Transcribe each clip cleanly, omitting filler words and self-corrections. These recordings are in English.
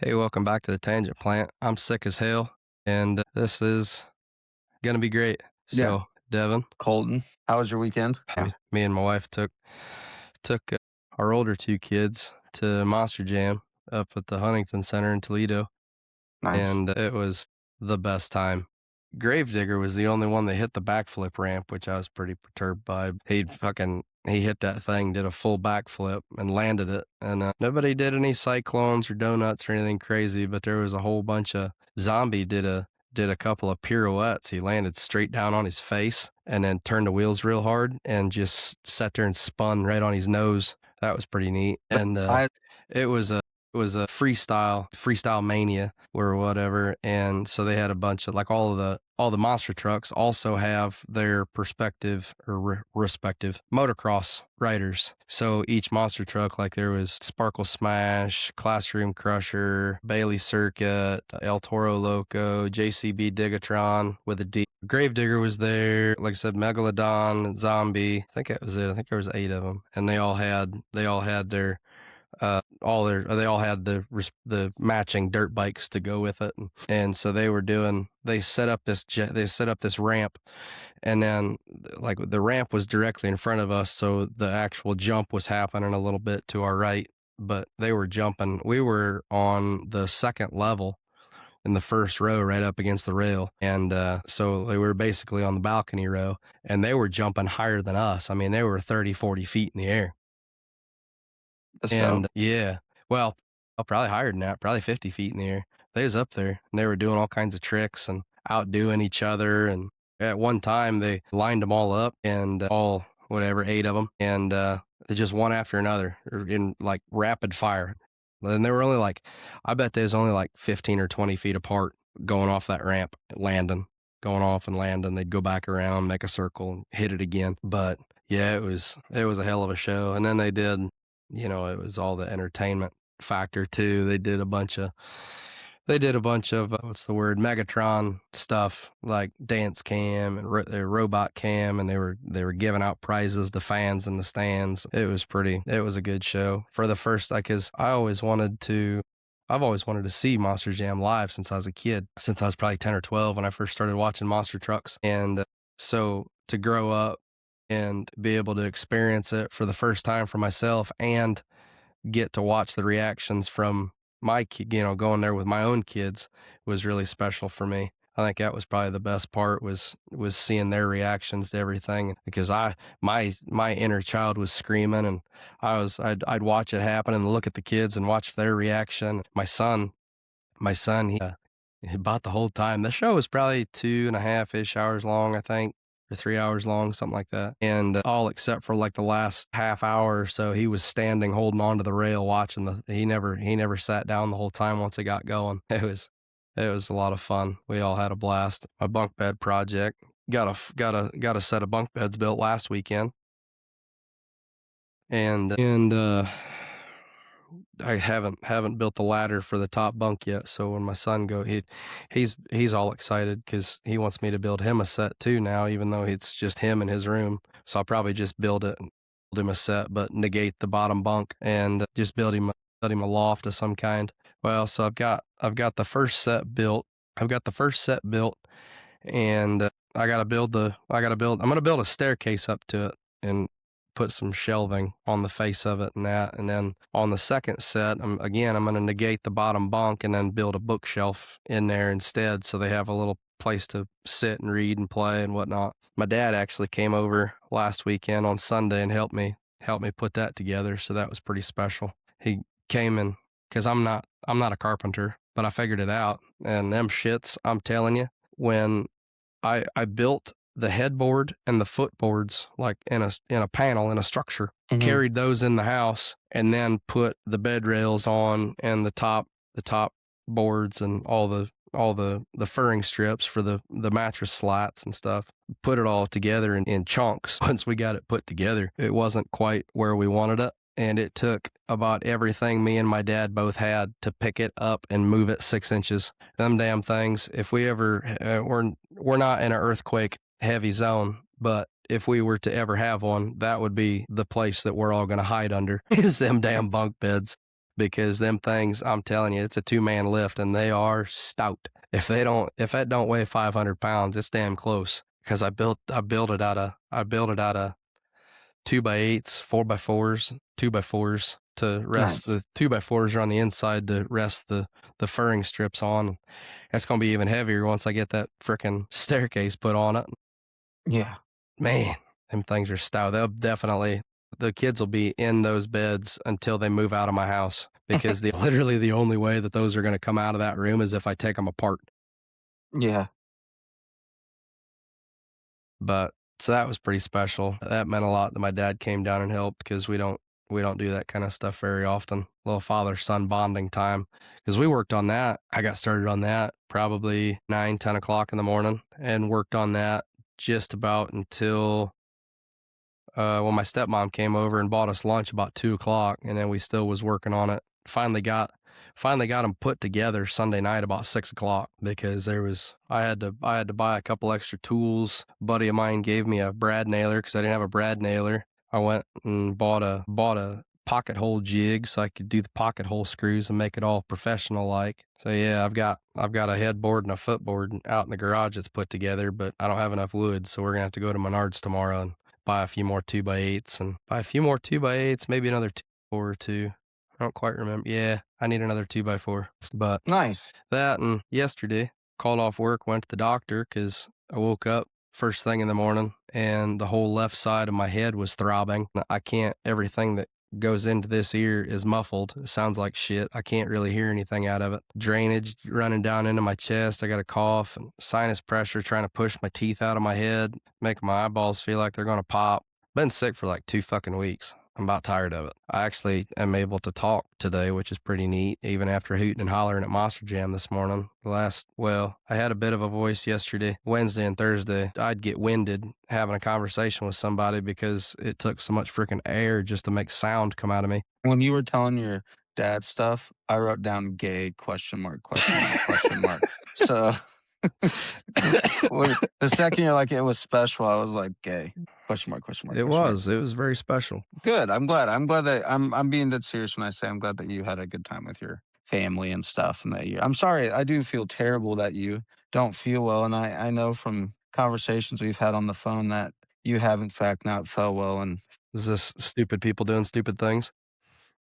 Hey, welcome back to the Tangent Plant. I'm sick as hell, and this is gonna be great. Yeah, So, Devin, Colton. How was your weekend? Yeah, me and my wife took our older two kids to Monster Jam up at the Huntington Center in Toledo, nice. and it was the best time. Gravedigger was the only one that hit the backflip ramp, which I was pretty perturbed by. He hit that thing, did a full backflip, and landed it. And nobody did any cyclones or donuts or anything crazy, but there was a whole bunch of zombie did a couple of pirouettes. He landed straight down on his face and then turned the wheels real hard and just sat there and spun right on his nose. That was pretty neat. And I it was a it was a freestyle mania or whatever, and so they had a bunch of like all the monster trucks also have their perspective or respective motocross riders. So each monster truck, like there was Sparkle Smash, Classroom Crusher, Bailey Circuit, El Toro Loco, JCB Digatron with a D. Gravedigger was there, like I said, Megalodon, Zombie. I think that was it. I think there was 8 of them, and they all had they all had the matching dirt bikes to go with it, and so they set up this ramp, and then like the ramp was directly in front of us, so the actual jump was happening a little bit to our right, but they were jumping. We were on the second level in the first row right up against the rail, and so they were basically on the balcony row, and they were jumping higher than us. I mean, they were 30-40 feet in the air. that's dope. And yeah, well, probably higher than that, probably 50 feet in the air. They was up there and they were doing all kinds of tricks and outdoing each other. And at one time they lined them all up and all whatever, 8 of them, and they just one after another in like rapid fire. And they were only like, I bet they was only like 15 or 20 feet apart going off that ramp, landing, going off and landing. They'd go back around, make a circle and hit it again. But yeah, it was a hell of a show. And then it was all the entertainment factor too. They did a bunch of what's the word, Megatron stuff like dance cam and robot cam, and they were giving out prizes to fans in the stands. It was a good show for the first, like, 'cause I've always wanted to see Monster Jam live since I was a kid, since I was probably 10 or 12 when I first started watching monster trucks. And so to grow up and be able to experience it for the first time for myself and get to watch the reactions from my kid, going there with my own kids was really special for me. I think that was probably the best part was seeing their reactions to everything, because my inner child was screaming, and I'd watch it happen and look at the kids and watch their reaction. My son, he bought the whole time. The show was probably 2.5-ish hours long, I think, or 3 hours long, something like that. And all except for like the last half hour or so, he was standing, holding onto the rail, watching he never sat down the whole time once it got going. It was a lot of fun. We all had a blast. My bunk bed project got a set of bunk beds built last weekend, and I haven't built the ladder for the top bunk yet. So when my son he's all excited because he wants me to build him a set too now, even though it's just him in his room. So I'll probably just build it and build him a set, but negate the bottom bunk and just build him a loft of some kind. Well, so I've got the first set built. I've got the first set built, and I'm gonna build a staircase up to it and put some shelving on the face of it and that. And then on the second set, I'm going to negate the bottom bunk and then build a bookshelf in there instead, so they have a little place to sit and read and play and whatnot. My dad actually came over last weekend on Sunday and helped me put that together, so that was pretty special. He came in because I'm not a carpenter, but I figured it out. And them shits, I'm telling you, when I built the headboard and the footboards like in a panel in a structure, Mhm. carried those in the house, and then put the bed rails on and the top boards and all the furring strips for the mattress slats and stuff. Put it all together in chunks. Once we got it put together, it wasn't quite where we wanted it, and it took about everything me and my dad both had to pick it up and move it 6 inches. Them damn things. If we ever, we're not in an earthquake heavy zone, but if we were to ever have one, that would be the place that we're all going to hide under is them damn bunk beds. because them things, I'm telling you, it's a two-man lift and they are stout. If that don't weigh 500 pounds, it's damn close. Because I built it out of 2x8s, 4x4s, 2x4s to rest Nice. the 2x4s are on the inside to rest the furring strips on. That's going to be even heavier once I get that frickin' staircase put on it. Yeah. Man, them things are stout. The kids will be in those beds until they move out of my house because literally the only way that those are going to come out of that room is if I take them apart. Yeah. But so that was pretty special. That meant a lot that my dad came down and helped because we don't do that kind of stuff very often. Little father son bonding time because we worked on that. I got started on that probably 9, 10 o'clock in the morning and worked on that just about until when my stepmom came over and bought us lunch about 2 o'clock, and then we still was working on it. Finally got them put together Sunday night about 6 o'clock because I had to buy a couple extra tools. A buddy of mine gave me a brad nailer because I didn't have a brad nailer. I went and bought a pocket hole jig so I could do the pocket hole screws and make it all professional like. So yeah, I've got a headboard and a footboard out in the garage that's put together, but I don't have enough wood, so we're gonna have to go to Menards tomorrow and buy a few more 2x8s and buy a few more 2x8s, maybe another 2 or 2. I don't quite remember. Yeah, I need another 2x4. But Nice. that and yesterday, called off work, went to the doctor because I woke up first thing in the morning and the whole left side of my head was throbbing. Everything that goes into this ear is muffled. It sounds like shit. I can't really hear anything out of it. Drainage running down into my chest. I got a cough and sinus pressure trying to push my teeth out of my head, making my eyeballs feel like they're going to pop. Been sick for like 2 fucking weeks. I'm about tired of it. I actually am able to talk today, which is pretty neat, even after hooting and hollering at Monster Jam this morning. I had a bit of a voice yesterday, Wednesday and Thursday. I'd get winded having a conversation with somebody because it took so much freaking air just to make sound come out of me. When you were telling your dad stuff, I wrote down gay question mark, question mark, question mark. So the second you're like, it was special, I was like, gay question mark, question mark, It question mark. was. It was very special. Good. I'm glad. I'm glad that I'm being dead serious when I say I'm glad that you had a good time with your family and stuff and that I'm sorry. I do feel terrible that you don't feel well. And I know from conversations we've had on the phone that you have in fact not felt well. And Is this stupid people doing stupid things?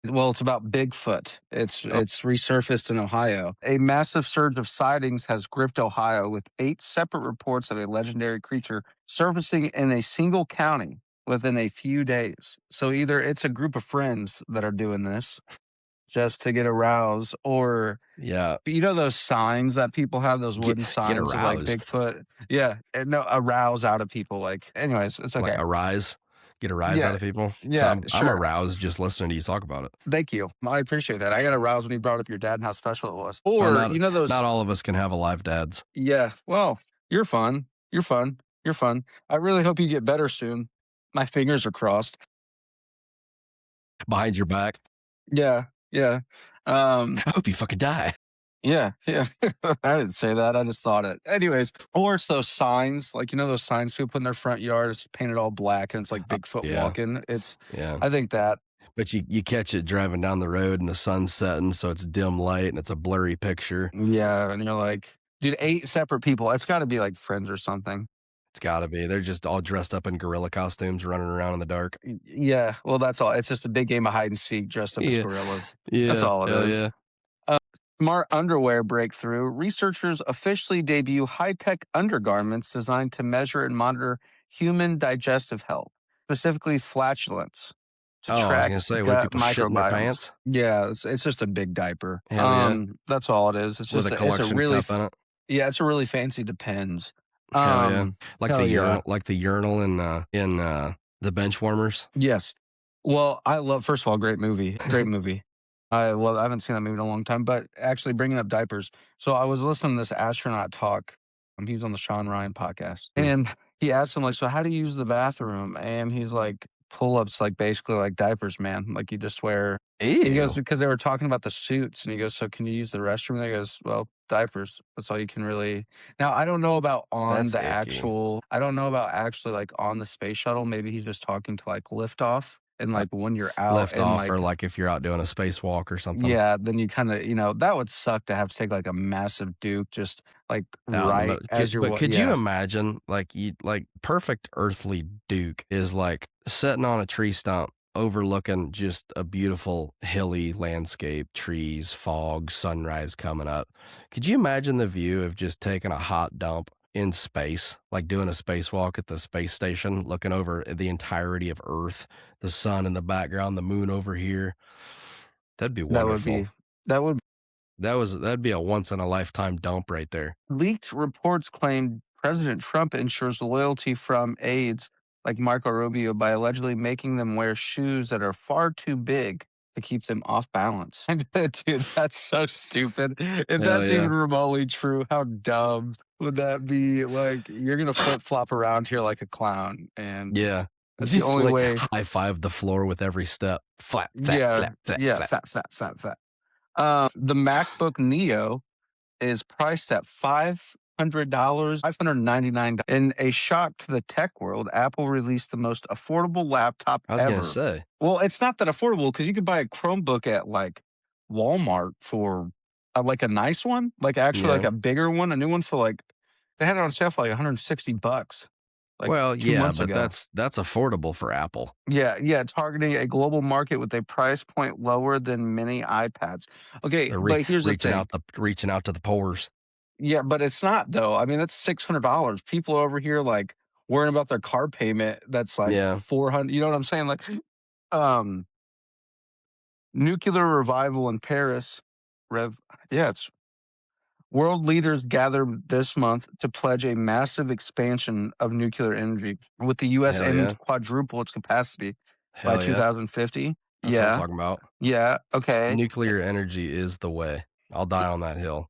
well, it's about Bigfoot. Oh, It's resurfaced in Ohio. A massive surge of sightings has gripped Ohio with 8 separate reports of a legendary creature surfacing in a single county within a few days. So either it's a group of friends that are doing this just to get aroused, or yeah. you know those signs that people have, those Get wooden get signs of like aroused. Bigfoot? Yeah, and no, arouse out of people. Like, anyways, it's Like okay. arise. Get a rise out Yeah, of people. So yeah, I'm sure. aroused just listening to you talk about it. Thank you. I appreciate that. I got aroused when you brought up your dad and how special it was. Well, Or, you know, not those, all of us can have a live dads yeah, well, you're fun. You're fun. You're fun. I really hope you get better soon. My fingers are crossed. behind your back. Yeah, yeah. Um, I hope you fucking die. yeah, yeah. I didn't say that. I just thought it. Anyways, or it's those signs, like, you know, those signs people put in their front yard, it's painted all black and it's like Bigfoot Yeah, walking. yeah. I think that, But you catch it driving down the road and the sun's setting, so it's dim light and it's a blurry picture. yeah. And you're like, dude, 8 separate people. It's got to be like friends or something. It's gotta be. They're just all dressed up in gorilla costumes running around in the dark. Yeah, well, that's all. It's just a big game of hide and seek dressed up as Yeah, gorillas. That's yeah, all it hell is. yeah. Smart underwear breakthrough. Researchers officially debut high tech undergarments designed to measure and monitor human digestive health, specifically flatulence, to Oh, I was track gonna say, what, gut people shit in their microbiomes. pants? Yeah, it's just a big diaper. Hell yeah. That's all it is. With a It's a collection really cup in it. yeah, it's a really fancy Depends. Hell yeah. Hell yeah. Like the urinal in the bench warmers. Yes. Well, I love, first of all, great movie. Great movie. I haven't seen that movie in a long time, but actually bringing up diapers. So I was listening to this astronaut talk. He was on the Sean Ryan podcast, Mm. and he asked him like, "So how do you use the bathroom?" And he's like, "Pull ups, like basically like diapers, man. Like you just wear." He goes Ew. because they were talking about the suits, and he goes, "So can you use the restroom?" And he goes, "Well, diapers. That's all you can really." Now I don't know about on That's the icky. actual. I don't know about actually like on the space shuttle. Maybe he's just talking to like liftoff and uh, like when you're out lift and off, or like like if you're out doing a spacewalk or something yeah, then you kind of, that would suck to have to take like a massive Duke just like out in the right middle. as you're, Could you yeah, imagine, like, perfect earthly Duke is like sitting on a tree stump overlooking just a beautiful hilly landscape, trees, fog, sunrise coming up. Could you imagine the view of just taking a hot dump in space, like doing a spacewalk at the space station, looking over the entirety of Earth, the sun in the background, the moon over here? That'd be that would be, wonderful. that would That'd be a once in a lifetime dump right there. leaked reports claim President Trump ensures loyalty from aides like Marco Rubio by allegedly making them wear shoes that are far too big to keep them off balance. Dude, that's so stupid. If Hell that's yeah. even remotely true, how dumb would that be? Like, you're going to flip flop around here like a clown. And Yeah. that's the Just only like way. high five the floor with every step. Flap, flap, Yeah. flap, flap, Yeah. flap. Fat, fat, fat, fat. The MacBook Neo is priced at $599. In a shock to the tech world, Apple released the most affordable laptop I was gonna ever. say, Well, it's not that affordable because you could buy a Chromebook at like Walmart for like a nice one, like actually like yeah. a bigger one, a new one for like they had it on sale for like $160 like Well, two yeah, months but ago. that's affordable for Apple. Yeah, yeah, targeting a global market with a price point lower than many iPads. Okay, They're but here's the reaching thing. out to the pores. Yeah, but it's not though. I mean, that's $600. People are over here like worrying about their car payment. That's like Yeah. 400. You know what I'm saying? Like, um, nuclear revival in Paris. Rev. Yeah, it's world leaders gather this month to pledge a massive expansion of nuclear energy, with the U.S. Hell aiming yeah. to quadruple its capacity by Hell yeah. 2050. That's what I'm Yeah, talking about. yeah, okay. Nuclear energy is the way. I'll die on that hill.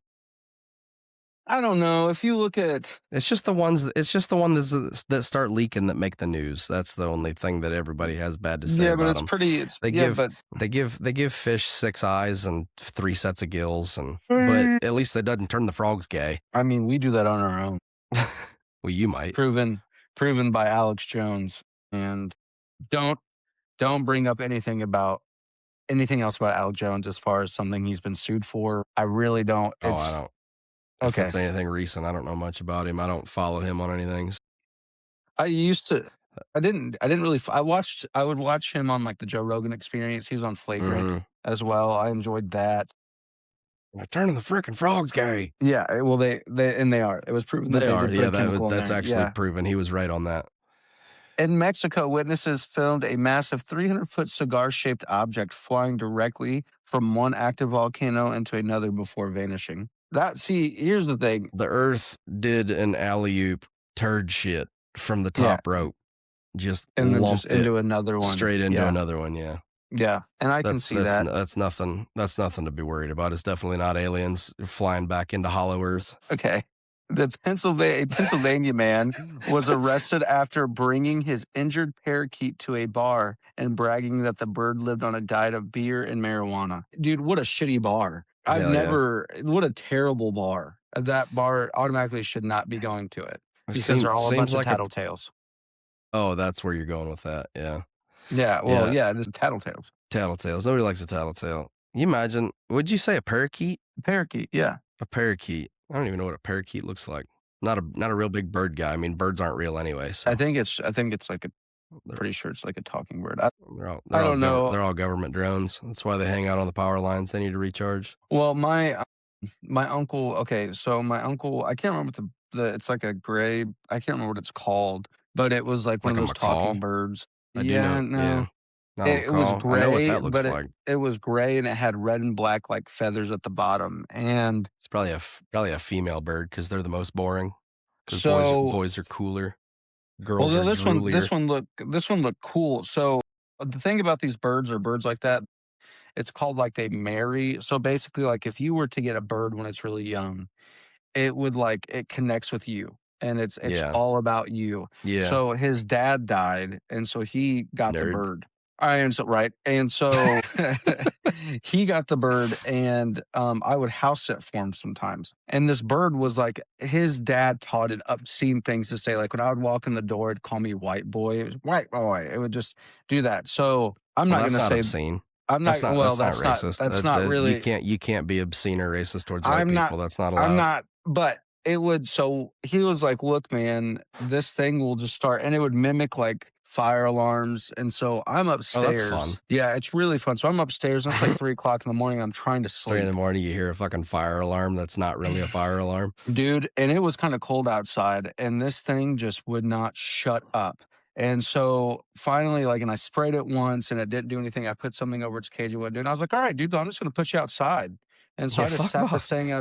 I don't know if you look at. It's just the ones that start leaking that make the news. That's the only thing that everybody has bad to say Yeah, but about it's them. pretty. It's They yeah, give but they give fish 6 eyes and 3 sets of gills, and but at least that doesn't turn the frogs gay. I mean, we do that on our own. Well, you might. Proven by Alex Jones. And don't don't bring up anything else about Alex Jones as far as something he's been sued for. I really don't. Oh, I It's don't. If okay. it's anything recent, I don't know much about him. I don't follow him on anything. I used to. I didn't really. I would watch him on like the Joe Rogan Experience. He was on Flagrant Mhm. as well. I enjoyed that. They're turning the frickin' frogs gay. Yeah. Well, they are. It was proven that They they are. did Yeah, put chemical in that's there. actually Yeah. proven. He was right on that. In Mexico, witnesses filmed a massive 300-foot cigar-shaped object flying directly from one active volcano into another before vanishing. Here's the thing. The Earth did an alley-oop turd shit from the Yeah, top rope. Just and then just lumped it into another one. straight into Yeah, another one, yeah. yeah, and I can see that. That's nothing to be worried about. It's definitely not aliens flying back into Hollow Earth. Okay. A Pennsylvania man was arrested after bringing his injured parakeet to a bar and bragging that the bird lived on a diet of beer and marijuana. Dude, what a shitty bar. Hell yeah. What a terrible bar. That bar automatically should not be going to it because they're all a bunch Seems of like a tattletales. Oh, that's where you're going with that, yeah. Yeah, well, Yeah, yeah, it is tattletales. tattletales. Nobody likes a tattletale. You imagine would you say a parakeet? Parakeet, yeah. A parakeet. I don't even know what a parakeet looks like. Not a real big bird guy. I mean, birds aren't real anyway, so I think it's like a they're pretty sure it's like a talking bird. they're I don't know. they're all government drones. That's why they hang out on the power lines. They need to recharge. Well, my uncle, okay, so my uncle, I can't remember the it's like a gray, I can't remember what it's called, but it was like one Like of a those macaw. talking birds. I do Yeah, know, no. yeah. Not a It was macaw. I know what gray, that looks but like. it was gray and it had red and black like feathers at the bottom. And It's probably a female bird because they're the most boring. Because so boys are cooler, well girls no, are droolier. this one looked cool. So the thing about these birds or birds like that, it's called like they marry. So basically like if you were to get a bird when it's really young, it would like it connects with you and it's Yeah, all about you. yeah, So his dad died and so he got the nerd. bird. And so right. And so he got the bird and I would house sit for him sometimes. And this bird was like his dad taught it obscene things to say. Like when I would walk in the door, it'd call me white boy. It was white boy. It would just do that. So I'm Well, not that's gonna not say obscene. I'm not well, Racist. that's not You really can't be obscene or racist towards white I'm not people. That's not I'm allowed. not but it would so he was like, "Look, man, this thing will just start," and it would mimic, like, fire alarms, and so I'm Oh, that's fun. upstairs. Yeah, it's really fun. So I'm upstairs, and it's like 3 o'clock in the morning, I'm trying to 3 in the sleep. morning, you hear a fucking fire alarm that's not really a fire alarm. Dude, and it was kinda cold outside, and this thing just would not shut up. And so, finally, like and I sprayed it once, and it didn't do anything. I put something over its cage, it wouldn't do it, and I was like, "Alright, dude, I'm just gonna push you outside." And so Yeah, I just fuck sat this off. thing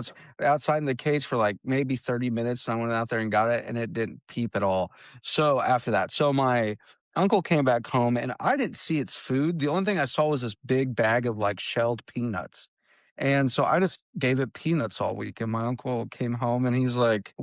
outside in the cage for, like, maybe 30 minutes, and I went out there and got it, and it didn't peep at all. So, after that my uncle came back home, and I didn't see its food. The only thing I saw was this big bag of, like, shelled peanuts. And so I just gave it peanuts all week. And my uncle came home and he's like,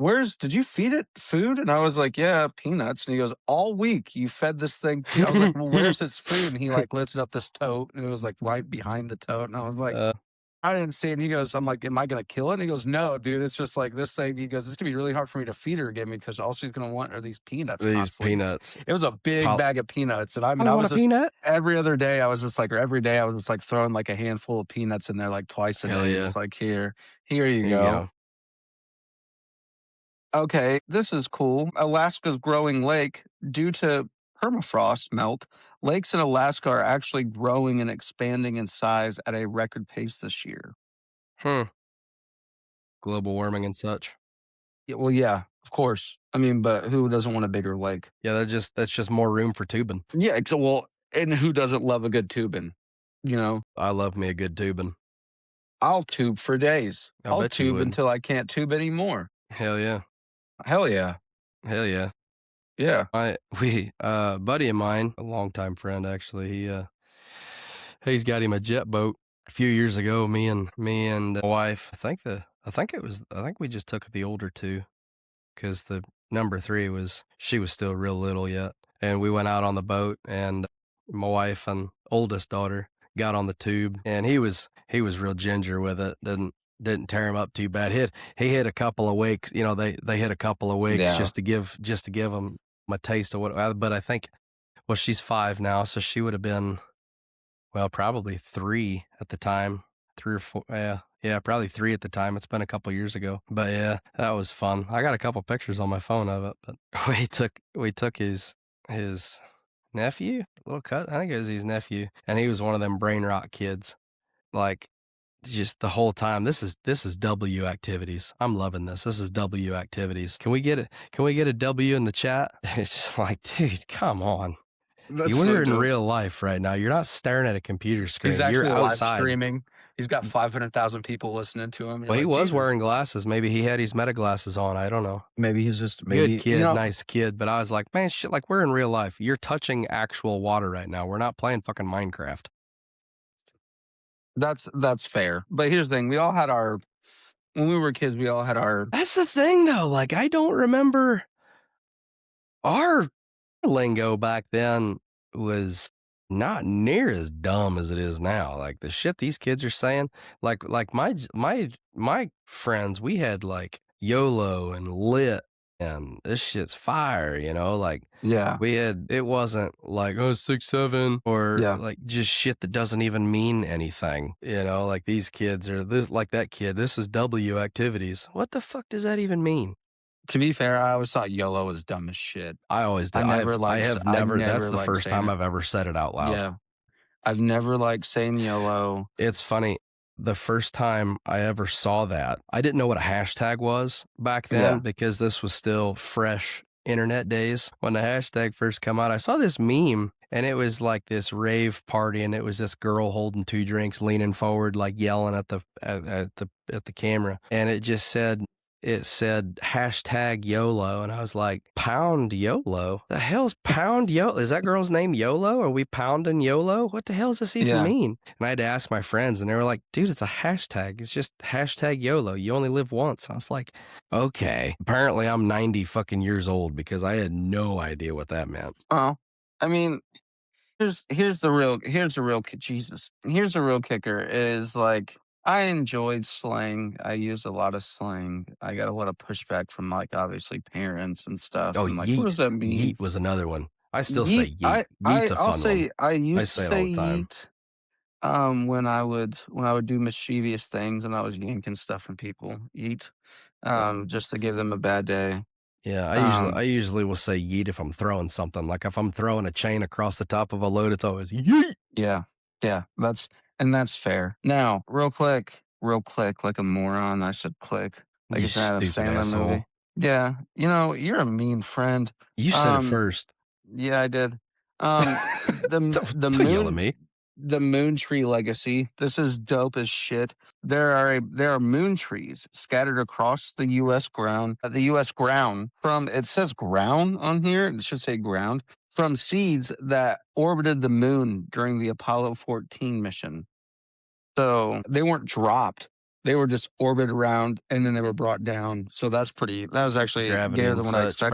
did you feed it food? And I was like, yeah, peanuts. And he goes, all week you fed this thing. I was like, well, where's its food? And he like lifted up this tote and it was like right behind the tote. And I was like, Uh, I didn't see it. And he goes, I'm like, am I going to kill it? And he goes, no, dude, it's just like this thing. He goes, it's going to be really hard for me to feed her again because all she's going to want are these peanuts these constantly. peanuts. It was a big Pol bag of peanuts. And I mean, "I I want was a just peanut." every other day, I was just like, or every day, I was just like throwing like a handful of peanuts in there like twice a Hell day. yeah. Just like, here you There you go. go. Okay, this is cool. Alaska's growing lake due to permafrost melt. Lakes in Alaska are actually growing and expanding in size at a record pace this year. Hmm. Global warming and such. Yeah, well, yeah, of course. I mean, but who doesn't want a bigger lake? Yeah, that's just more room for tubing. Yeah, well, and who doesn't love a good tubing? You know, I love me a good tubing. I'll tube for days. I I'll bet you tube would. until I can't tube anymore. Hell yeah. Hell yeah. Hell yeah. Yeah. I we buddy of mine, a longtime friend actually, he's got him a jet boat a few years ago. Me and my wife. I think we just took the older two because the number three was she was still real little yet, and we went out on the boat, and my wife and oldest daughter got on the tube, and he was real ginger with it. Didn't tear him up too bad. He hit a couple of wakes. You know, they hit a couple of wakes Yeah. just to give him a taste of what. But I think well, she's 5 now, so she would have been well, probably 3 at the time, 3 or 4, yeah, probably 3 at the time. It's been a couple years ago, but yeah, that was fun. I got a couple pictures on my phone of it, but we took his nephew, little cut. I think it was his nephew, and he was one of them brain rot kids. Like just the whole time. This is W activities. I'm loving this. This is W activities. Can we get a W in the chat? It's just like, dude, come on. That's so You're in dope. real life right now. You're not staring at a computer He's screen. You're actually live outside. streaming. He's got 500,000 people listening to him. You're Well, he like, was Jesus. wearing glasses. Maybe he had his meta glasses on. I don't know. Maybe he's just Good maybe kid, nice kid. But I was like, man, shit, like we're in real life. You're touching actual water right now. We're not playing fucking Minecraft. that's fair. But here's the thing: we all had our when we were kids. We all had our That's the thing, though. Like, I don't remember our lingo back then was not near as dumb as it is now. Like the shit these kids are saying, like my friends, we had like YOLO and lit and this shit's fire, you know, like yeah it wasn't like oh 6 7 or yeah. like just shit that doesn't even mean anything, you know, like these kids are this like that kid, this is W activities. What the fuck does that even mean? To be fair, I always thought YOLO was dumb as shit. I always I did. never I liked. have I never. That's never the liked first saying time it. I've ever said it out loud. Yeah, I've never liked saying YOLO. It's funny. The first time I ever saw that, I didn't know what a hashtag was back then Yeah, because this was still fresh internet days. When the hashtag first come out, I saw this meme and it was like this rave party and it was this girl holding 2 drinks, leaning forward, like yelling at the camera. And it said hashtag YOLO, and I was like, pound YOLO? The hell's pound YOLO? Is that girl's name YOLO? Are we pounding YOLO? What the hell does this even yeah. mean? And I had to ask my friends, and they were like, dude, it's a hashtag. It's just hashtag YOLO. You only live once. I was like, okay. Apparently, I'm 90 fucking years old because I had no idea what that meant. Oh, I mean, here's the real Jesus. Here's the real kicker is like I enjoyed slang. I used a lot of slang. I got a lot of pushback from like obviously parents and stuff. Oh, And like, what does yeet. that mean? Yeet was another one. I still say Yeet. yeet. Yeet's a I'll fun one. say I I used to say it all say the time. yeet. When I would do mischievous things and I was yanking stuff from people, yeet, Uh, just to give them a bad day. yeah, I Um, usually will say yeet if I'm throwing something. Like if I'm throwing a chain across the top of a load, it's always yeet. yeah, yeah, that's fair. Now, real quick, like a moron, I said click, like You it's out of stupid Sandler movie. asshole. Yeah, you're a mean friend. You said it Um, first. yeah, I did. The Don't yell at me. moon tree legacy. This is dope as shit. There are moon trees scattered across the U.S. ground from it says ground on here. It should say ground from seeds that orbited the moon during the Apollo 14 mission. So they weren't dropped. They were just orbited around and then they were brought down. So that was actually Gravity gayer and than what I such expected.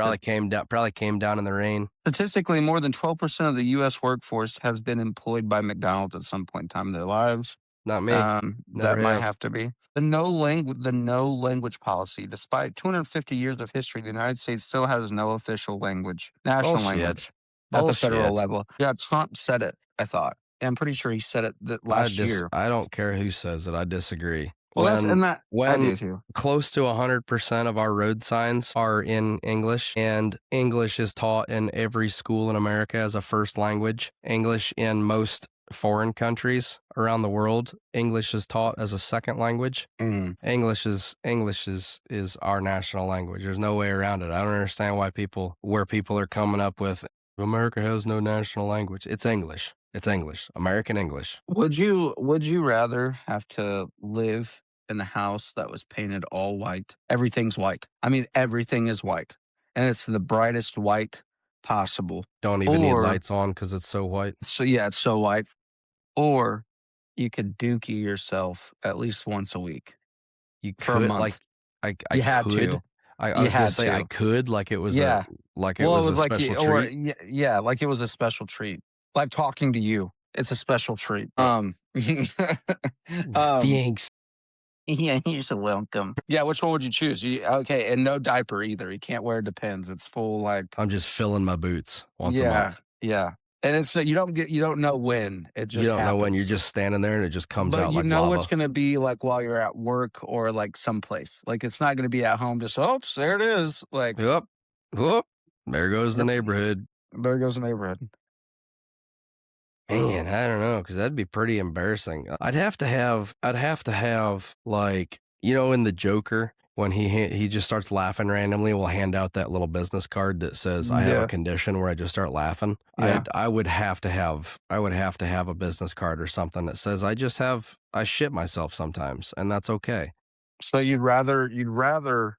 probably came down in the rain. Statistically, more than 12% of the U.S. workforce has been employed by McDonald's at some point in time in their lives. Not me. Never That might have. have to be the no language policy. Despite 250 years of history, the United States still has no official language, national Bullshit. language at the federal Bullshit. level. Yeah, Trump said it. I thought. I'm pretty sure he said it last year. I don't care who says it. I disagree. Well, that's and that I When do too. close to 100% of our road signs are in English, and English is taught in every school in America as a first language. English in most foreign countries around the world, English is taught as a second language. Mm. English is our national language. There's no way around it. I don't understand where people are coming up with America has no national language. It's English. It's English. American English. Would you rather have to live in a house that was painted all white? Everything's white. I mean, everything is white, and it's the brightest white possible. Don't even need Or lights on because it's so white. so yeah, it's so white. Or you could dookie yourself at least once a week You for a could like month. I You had could. to. I You was gonna had say I to. could Yeah. like it Well, it was was a like special you or treat. yeah, like it was a special treat. Like talking to you. It's a special treat. Um Thanks. Yeah, you're so welcome. Yeah, which one would you choose? Okay, and no diaper either. You can't wear Depends. It's full like I'm just filling my boots once a yeah, month. yeah. And it's you don't know when. It You just don't know when you're happens. just standing there and it just comes But out you like know what's lava. gonna be like while you're at work or like someplace. Like it's not gonna be at home, just oops, there it is. Like, Yep. Whoop. There goes the yep, neighborhood. there goes the neighborhood. Man, I don't know, because that'd be pretty embarrassing. I'd have to have like, in the Joker when he just starts laughing randomly, we'll hand out that little business card that says I have a Yeah, condition where I just start laughing. yeah. I would have to have a business card or something that says I shit myself sometimes, and that's okay. So you'd rather duke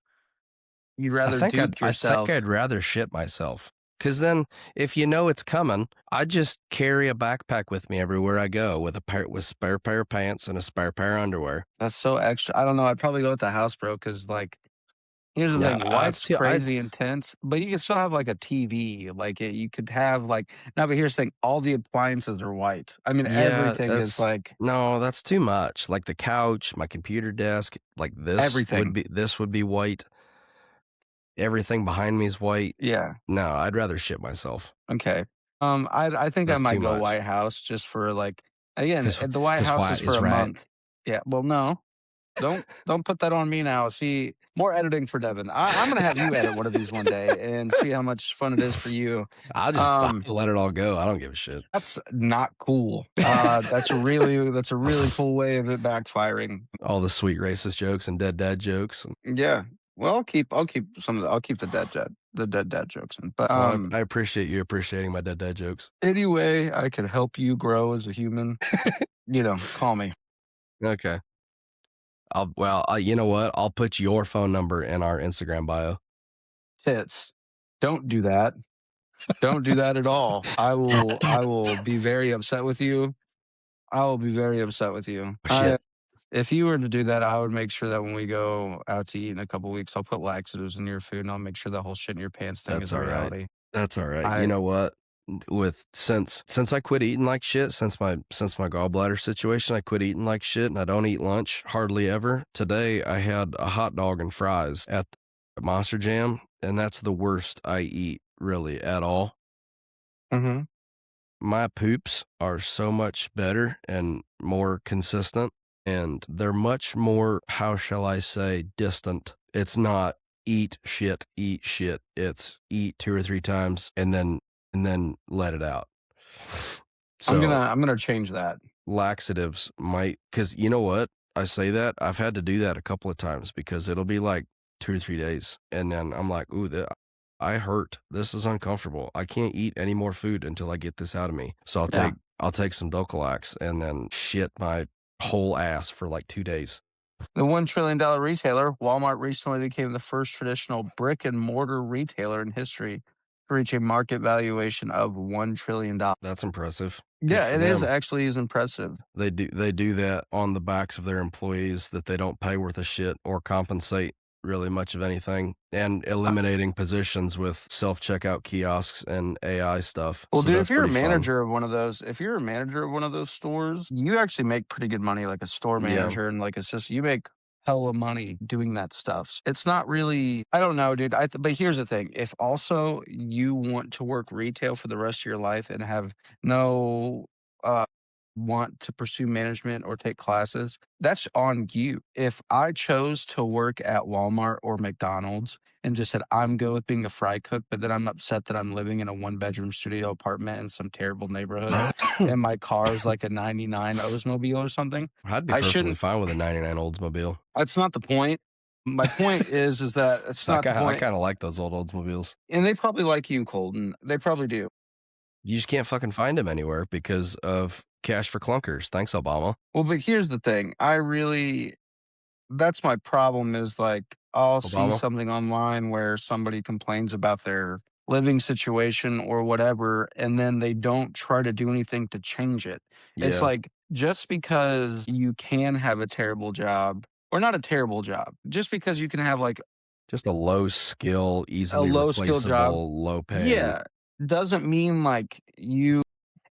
I think yourself. I'd rather shit myself. Cause then if you know it's coming, I just carry a backpack with me everywhere I go with spare pair of pants and a spare pair of underwear. That's so extra. I don't know. I'd probably go with the house, bro, because like here's the Yeah, thing, that's white's too. I crazy intense, but you can still have like a TV. Like you could have like no, but here's the thing, all the appliances are white. I mean, Yeah, everything is like that's too much. Like the couch, my computer desk, like everything. this would be white. Everything behind me is white. Yeah. No, I'd rather shit myself. Okay. I think I That's might too go much. White House just for like again, Cause the White cause House is white for is a right. month. Yeah. Well, no. Don't put that on me now. See, more editing for Devin. I'm gonna have you edit one of these one day and see how much fun it is for you. I'll Um, let it all go. I don't give a shit. that's not cool. That's a really cool way of it backfiring. All the sweet racist jokes and dead dad jokes. Yeah. Well, I'll keep the dead dad jokes in. But Well, I appreciate you appreciating my dead dad jokes. any way I can help you grow as a human, call me. Okay. You know what? I'll put your phone number in our Instagram bio. Tits. Don't do that. Don't do that at all. I will be very upset with you. I will be very upset with you. Oh, shit. If you were to do that, I would make sure that when we go out to eat in a couple weeks, I'll put laxatives in your food and I'll make sure that whole shit in your pants thing is That's a all right. reality. That's all right. You I know what? Since I quit eating like shit, since my gallbladder situation, I quit eating like shit and I don't eat lunch hardly ever. Today I had a hot dog and fries at Monster Jam, and that's the worst I eat really at all. Mhm. My poops are so much better and more consistent, and they're much more, how shall I say, distant. It's not eat shit. It's eat 2 or 3 times and then let it out. So, I'm gonna change that. laxatives might, because you know what? I say that, I've had to do that a couple of times because it'll be like 2 to 3 days, and then I'm like, "Ooh, I hurt. This is uncomfortable. I can't eat any more food until I get this out of me." So Yeah. I'll take some Dulcolax and then shit my whole ass for like 2 days. The $1 trillion retailer, Walmart recently became the first traditional brick and mortar retailer in history to reach a market valuation of $1 trillion. That's impressive. Good Yeah, for it is them. actually is impressive. They do that on the backs of their employees that they don't pay worth a shit or compensate really much of anything, and eliminating positions with self-checkout kiosks and AI stuff, Well, so dude, that's pretty fun. if you're a manager of one of those stores, you actually make pretty good money like a store Yeah, manager and like it's just you make hella money doing that stuff. It's not really I don't know, dude. But here's the thing. If also you want to work retail for the rest of your life and have no uh want to pursue management or take classes, that's on you. If I chose to work at Walmart or McDonald's and just said, I'm good with being a fry cook, but then I'm upset that I'm living in a one-bedroom studio apartment in some terrible neighborhood and my car is like a 99 Oldsmobile or something. I'd be I perfectly shouldn't fine with a '99 Oldsmobile. that's not the point. My point is that it's not the I point. kinda like those old Oldsmobiles. And they probably like you, Colton. They probably do. You just can't fucking find them anywhere because of cash for clunkers. Thanks, Obama. Well, but here's the thing. That's my problem is like I'll see Obama? something online where somebody complains about their living situation or whatever, and then they don't try to do anything to change it. It's Yeah, like just because you can have a terrible job or not a terrible job, just because you can have like just a low skill, a easily low skill job, replaceable, low paying. yeah, doesn't mean like you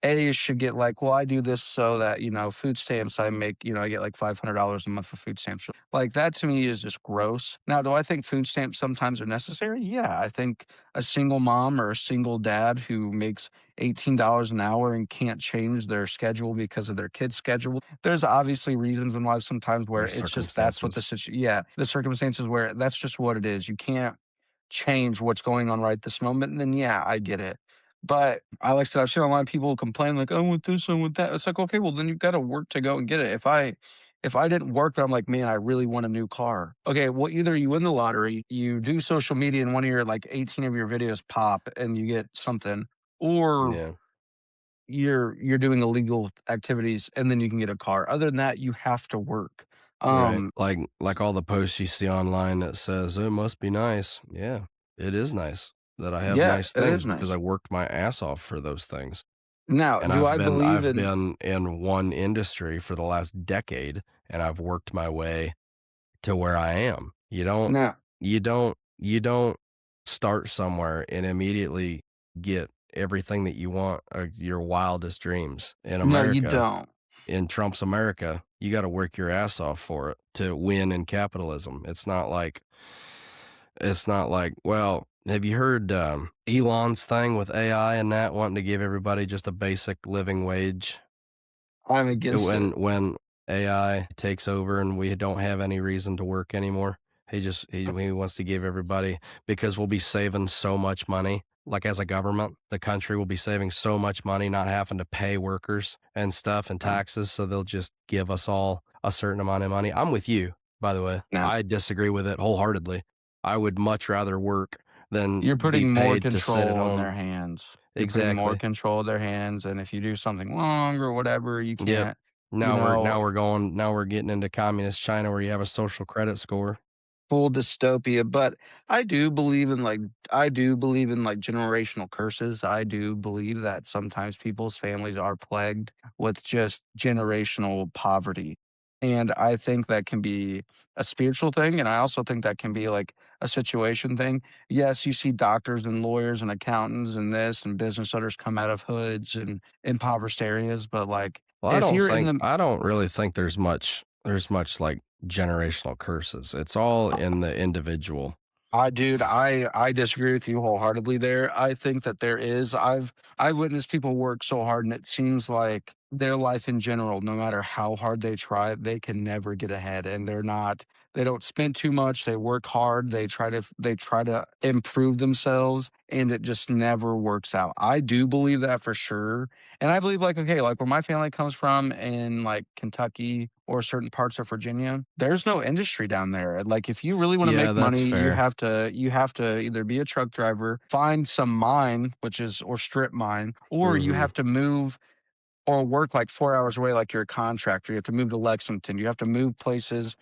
A should get like, well, I do this so that, food stamps I make, I get like $500 a month for food stamps. Like that to me is just gross. Now, do I think food stamps sometimes are necessary? Yeah. I think a single mom or a single dad who makes $18 an hour and can't change their schedule because of their kid's schedule. There's obviously reasons in life sometimes where There's it's just that's what circumstances. yeah, the circumstances where that's just what it is. You can't change what's going on right this moment, and then yeah, I get it. But I like I said, I've seen a lot of people complain like, "I want this, I want that." It's like, okay, well then you've got to work to go and get it. If I didn't work, but I'm like, man, I really want a new car. Okay, well, either you win the lottery, you do social media, and one of your like 18 of your videos pop, and you get something, or Yeah, you're doing illegal activities, and then you can get a car. Other than that, you have to work. right. Um, Like all the posts you see online that says, "Oh, it must be nice." Yeah, it is nice that I have yeah, nice it is things because I nice. worked my ass off for those things. Now, And do I believe I've in been in one industry for the last decade, and I've worked my way to where I am. now? You don't start somewhere and immediately get everything that you want, your wildest dreams. In No, you America, don't. in Trump's America, you gotta work your ass off for it to win in capitalism. It's not like, well, have you heard, Elon's thing with AI and that wanting to give everybody just a basic living wage? I'm against it. When AI takes over and we don't have any reason to work anymore, he wants to give everybody, because we'll be saving so much money. Like as a government, the country will be saving so much money not having to pay workers and stuff and No, taxes, so they'll just give us all a certain amount of money. I'm with you, by the way. no. I disagree with it wholeheartedly. I would much rather work than You're be putting more paid to sit at control in home. their hands. You're putting more Exactly. control in their hands, and if you do something wrong or whatever, you Yep. can't, you know, Now we're getting into communist China where you have a social credit score. full dystopia. But I do believe in like I do believe in like generational curses. I do believe that sometimes people's families are plagued with just generational poverty. And I think that can be a spiritual thing. And I also think that can be like a situation thing. Yes, you see doctors and lawyers and accountants and this and business owners come out of hoods and impoverished areas. But like Well, if you're in the I don't really think there's much like generational curses. It's all in the individual. I disagree with you wholeheartedly there. I think that there is. I've witnessed people work so hard, and it seems like their life in general, no matter how hard they try, they can never get ahead, and they don't spend too much. They work hard. They try to improve themselves, and it just never works out. I do believe that for sure. And I believe, like, okay, like where my family comes from in like Kentucky or certain parts of Virginia, there's no industry down there. Like if you really want to Yeah, make that's money, fair. you have to either be a truck driver, find some mine, or strip mine, or you Mhm. have to move or work like 4 hours away, like you're a contractor. You have to move to Lexington. You have to move places,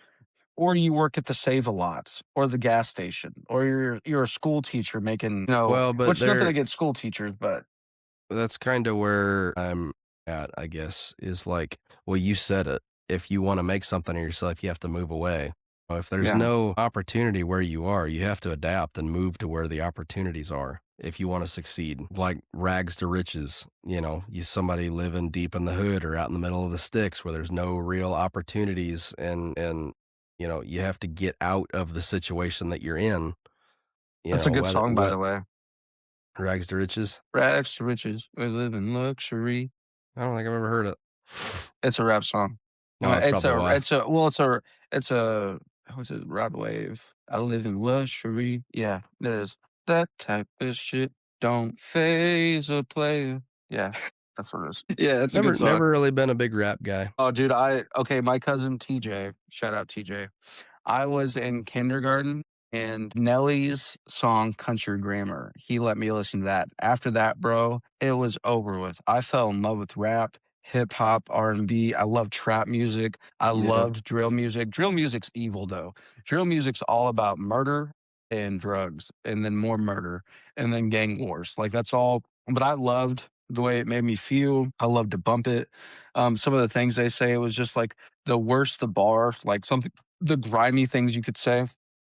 or you work at the Save a Lots or the gas station, or you're a school teacher making, Well, but which is nothing there against school teachers, but that's kinda where I'm at, I guess, is like, well, you said it. If you wanna make something of yourself, you have to move away. If there's yeah, no opportunity where you are, you have to adapt and move to where the opportunities are if you wanna succeed. Like rags to riches, you somebody living deep in the hood or out in the middle of the sticks where there's no real opportunities and you have to get out of the situation that you're in, that's a good whether song, by what the way. rags to riches? Rags to riches, we live in luxury. I don't think I've ever heard it. It's a rap song. Oh, that's probably why. It's a what's it? Rod Wave. I live in luxury. Yeah, it is. That type of shit don't phase a player. Yeah, that's what it is. Yeah, it's a good Never song. never really been a big rap guy. Oh, dude, my cousin TJ, shout out TJ. I was in kindergarten and Nelly's song Country Grammar, he let me listen to that. After that, bro, it was over with. I fell in love with rap, hip hop, R&B. I love trap music. I Yeah. loved drill music. Drill music's evil though. Drill music's all about murder and drugs and then more murder and then gang wars. Like that's all, but I loved the way it made me feel. I loved to bump it. Some of the things they say, it was just like the worse the bar, like something, the grimy things you could say.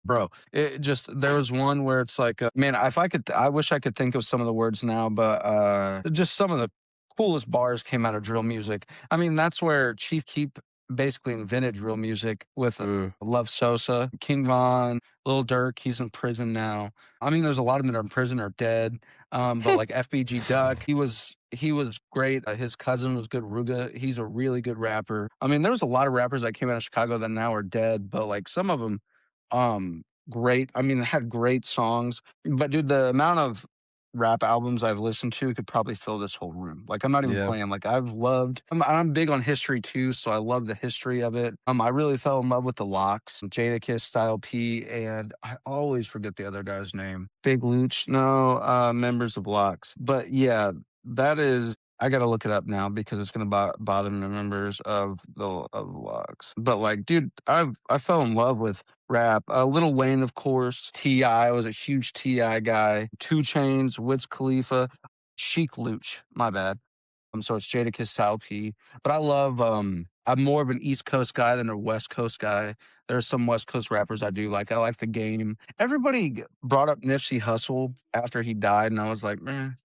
Bro, it just there was one where it's like, man, if I could, I wish I could think of some of the words now, but just some of the coolest bars came out of drill music. I mean, that's where Chief Keep basically invented drill music with Mm. Love Sosa, King Von, Lil Durk. He's in prison now. I mean, there's a lot of them that are in prison or dead. But like FBG Duck, he was great. His cousin was good. Ruga, he's a really good rapper. I mean, there was a lot of rappers that came out of Chicago that now are dead, but like some of them, great. I mean, they had great songs. But dude, the amount of rap albums I've listened to could probably fill this whole room. Like I'm not even Yeah. playing. Like I'm big on history too, so I love the history of it. I really fell in love with the Locks, Jadakiss, Style P, and I always forget the other guy's name. Big Looch, no, members of Locks. But yeah, that is. I gotta look it up now because it's gonna bother the members of the Locks. But like, dude, I fell in love with rap. Lil Wayne, of course. T.I. was a huge T.I. guy. Two Chains, Wiz Khalifa, Sheik Luch. My bad. So it's Jadakiss, Sal P. But I'm more of an East Coast guy than a West Coast guy. There's some West Coast rappers I do like. I like The Game. Everybody brought up Nipsey Hussle after he died, and I was like, man.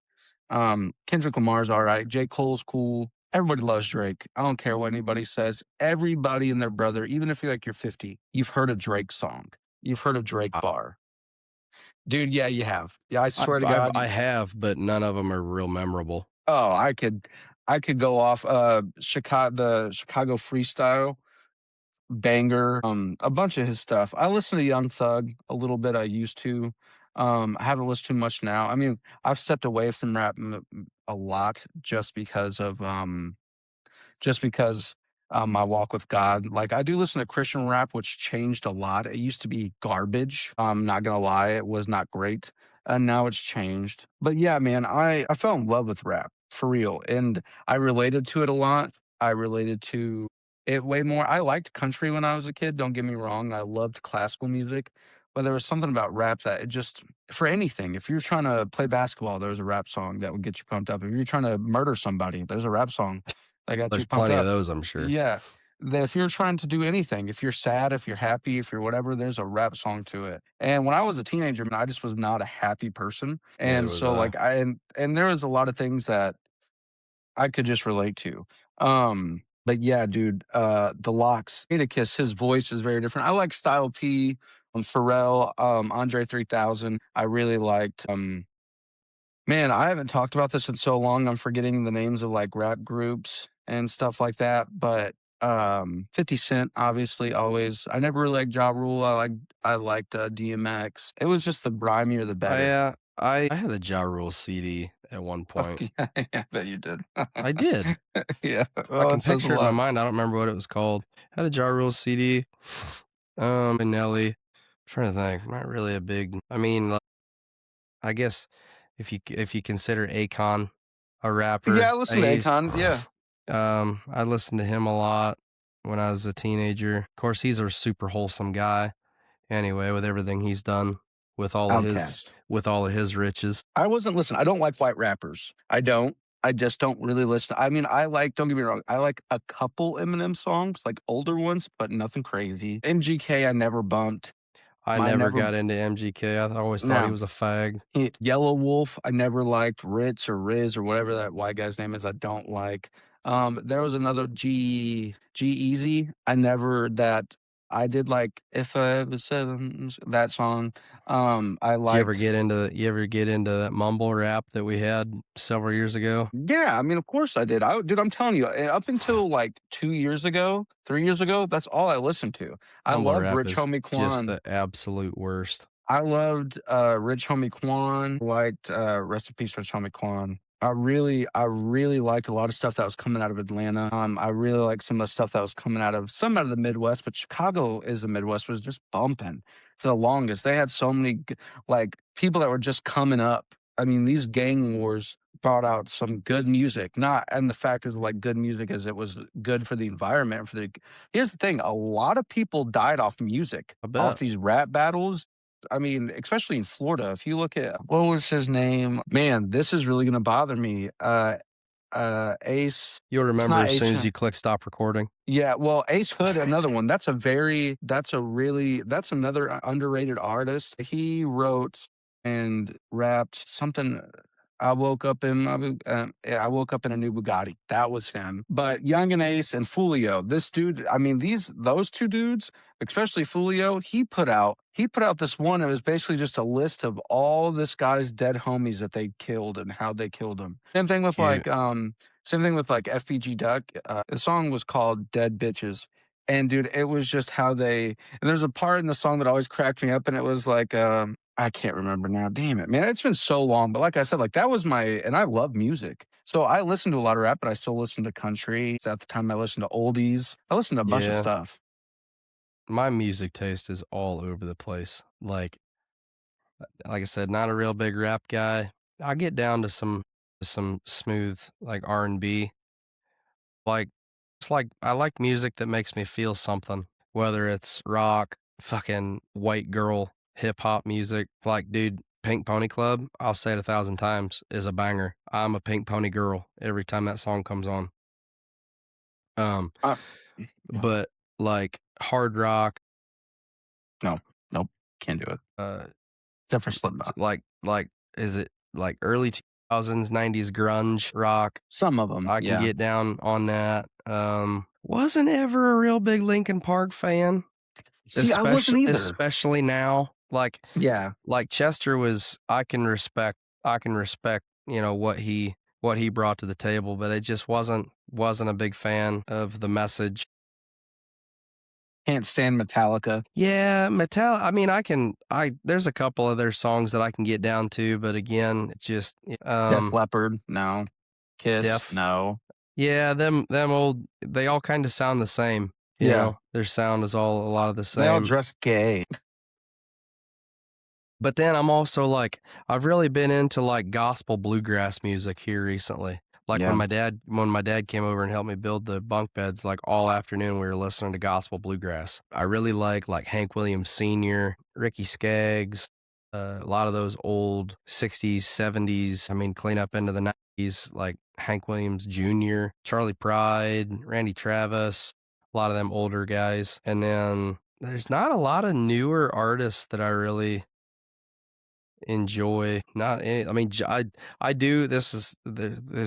Kendrick Lamar's all right. J. Cole's cool. Everybody loves Drake. I don't care what anybody says. Everybody and their brother, even if you're like you're 50, you've heard a Drake song. You've heard a Drake I bar. Dude, yeah, you have. Yeah, I I swear to I've God. I have, but none of them are real memorable. Oh, I could go off the Chicago freestyle banger, a bunch of his stuff. I listen to Young Thug a little bit. I used to. I haven't listened too much now. I mean, I've stepped away from rap a lot just because my walk with God. Like I do listen to Christian rap, which changed a lot. It used to be garbage. I'm not gonna lie, it was not great, and now it's changed. But yeah, man, I fell in love with rap for real, and I related to it a lot. I related to it way more. I liked country when I was a kid. Don't get me wrong. I loved classical music, but there was something about rap that it just for anything. If you're trying to play basketball, there's a rap song that would get you pumped up. If you're trying to murder somebody, there's a rap song that got you There's pumped plenty of up. those, I'm sure. Yeah. That if you're trying to do anything, if you're sad, if you're happy, if you're whatever, there's a rap song to it. And when I was a teenager, man, I just was not a happy person. Neither And was so I. like and there was a lot of things that I could just relate to. But yeah, dude, the Locks, Kiss, his voice is very different. I like Style P. Pharrell, Andre 3000. I really liked. Man, I haven't talked about this in so long. I'm forgetting the names of like rap groups and stuff like that. But 50 Cent, obviously, always. I never really liked Ja Rule. I liked DMX. It was just the grimier, the better. I had a Ja Rule CD at one point. Yeah, I bet you did. I did. Yeah, I well, can it says a picture it in my lot. mind. I don't remember what it was called. Had a Ja Rule CD. And Nelly. Trying to think. Not really a big. I mean, I guess if you consider Akon a Yeah, I rapper, listened to Akon. Yeah, I listened to him a lot when I was a teenager. Of course, he's a super wholesome guy. Anyway, with everything he's done Outcast. with all of his riches. I wasn't listening. I don't like white rappers. I don't. I just don't really listen. I mean, I like, don't get me wrong, I like a couple Eminem songs, like older ones, but nothing crazy. MGK, I never bumped. I I never never, got into MGK. I always thought he no. was a fag. Yellow Wolf, I never liked. Ritz or Riz or whatever that white guy's name is, I don't like. There was another G Easy. I never that I did like If I Ever Said that song. I Did liked. you ever get into that mumble rap that we had several years ago? Yeah, I mean, of course I did. Dude, I'm telling you, up until like 2 years ago, 3 years ago, that's all I listened to. I Mumble loved rap Rich is Homie just Quan. the absolute worst. I loved Rich Homie Quan. Liked rest in peace, Rich Homie Quan. I really liked a lot of stuff that was coming out of Atlanta. I really liked some of the stuff that was coming out of the Midwest, but Chicago is the Midwest was just bumping for the longest. They had so many like people that were just coming up. I mean, these gang wars brought out some good music. Not and the fact is like good music as it was good for the environment. Here's the thing: a lot of people died off music, I off bet. these rap battles. I mean, especially in Florida, if you look at what was his name? Man, this is really gonna bother me. Ace. You'll It's remember not as Ace. soon as you click stop recording. Yeah, well, Ace Hood, another one. That's another underrated artist. He wrote and rapped something. I woke up in a new Bugatti. That was him. But Young and Ace and Fulio, this dude. I mean, those two dudes, especially Fulio. He put out this one. It was basically just a list of all this guy's dead homies that they killed and how they killed them. Cute. Same thing with like FBG Duck. The song was called Dead Bitches. And dude, it was just how they, and there's a part in the song that always cracked me up, and it was like, I can't remember now. Damn it, man. It's been so long. But like I said, like that was and I love music. So I listened to a lot of rap, but I still listen to country. At the time, I listened to oldies. I listened to a bunch of Yeah. stuff. My music taste is all over the place. Like I said, not a real big rap guy. I get down to some smooth like R&B. Like it's like I like music that makes me feel something, whether it's rock, fucking white girl, hip hop music. Like dude, Pink Pony Club, I'll say it 1,000 times, is a banger. I'm a Pink Pony girl every time that song comes on. Um, Uh, yeah. but like hard rock, No, nope, can't do it. uh Except for it's Slipknot. like is it like early 2000s 90s grunge rock. Some of them, I can yeah. get down on that. Wasn't ever a real big Linkin Park fan, See, I wasn't either. especially now. Yeah, Like Chester was, I can respect, what he brought to the table, but it just wasn't a big fan of the message. can't stand Metallica. Yeah, I mean, there's a couple of their songs that I can get down to, but again, it's just, Def Leppard, no. Kiss, Def. no. Yeah, them old, they all kind of sound the same, Yeah, Their sound is all a lot of the they all same. dress gay. But then I'm also like, I've really been into like gospel bluegrass music here recently. Like Yeah. when my dad came over and helped me build the bunk beds, like all afternoon we were listening to gospel bluegrass. I really like Hank Williams Sr., Ricky Skaggs, a lot of those old 60s, 70s, I mean, clean up into the 90s, like Hank Williams Jr., Charlie Pride, Randy Travis, a lot of them older guys. And then there's not a lot of newer artists that I really enjoy. Not any, I mean, I do. There's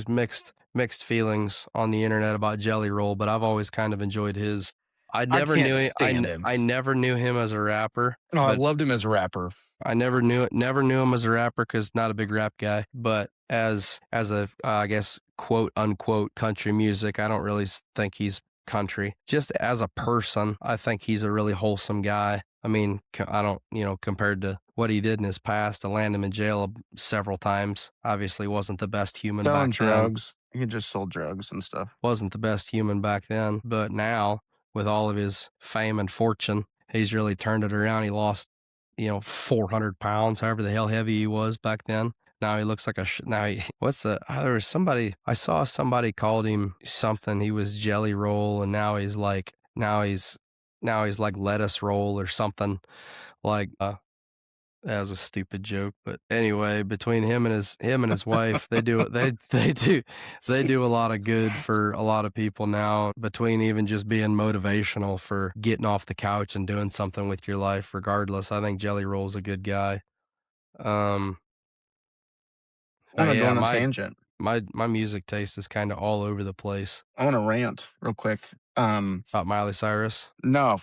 mixed feelings on the internet about Jelly Roll, but I've always kind of enjoyed his. I I never can't knew stand him. I never knew him as a rapper, Oh, I but loved him as a rapper. I never knew him as a rapper because not a big rap guy. But as a I guess quote unquote country music, I don't really think he's country. Just as a person, I think he's a really wholesome guy. I mean, I don't, compared to what he did in his past, to land him in jail several times, obviously wasn't the best human Selling back then. drugs. He just sold drugs and stuff. Wasn't the best human back then, but now with all of his fame and fortune, he's really turned it around. He lost, 400 pounds, however the hell heavy he was back then. Now he looks like now he, what's the, there was somebody, I saw somebody called him something. He was Jelly Roll, and now he's like lettuce roll or something like, that was a stupid joke, but anyway, between him and his wife, they do a lot of good for a lot of people now, between even just being motivational for getting off the couch and doing something with your life regardless. I think Jelly Roll's a good guy. Um, I'm but gonna go yeah, on a my tangent. my music taste is kind of all over the place. I want to rant real quick. About Miley Cyrus. No,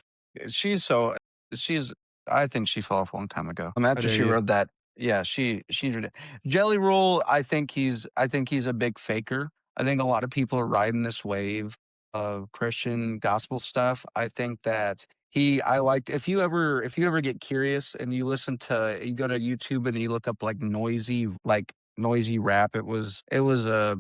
she's so she's. I think she fell off a long time ago. How After dare she you? wrote that, yeah, she did it. Jelly Roll. I think he's a big faker. I think a lot of people are riding this wave of Christian gospel stuff. I think that I like if you ever get curious and you go to YouTube and you look up noisy rap. It was a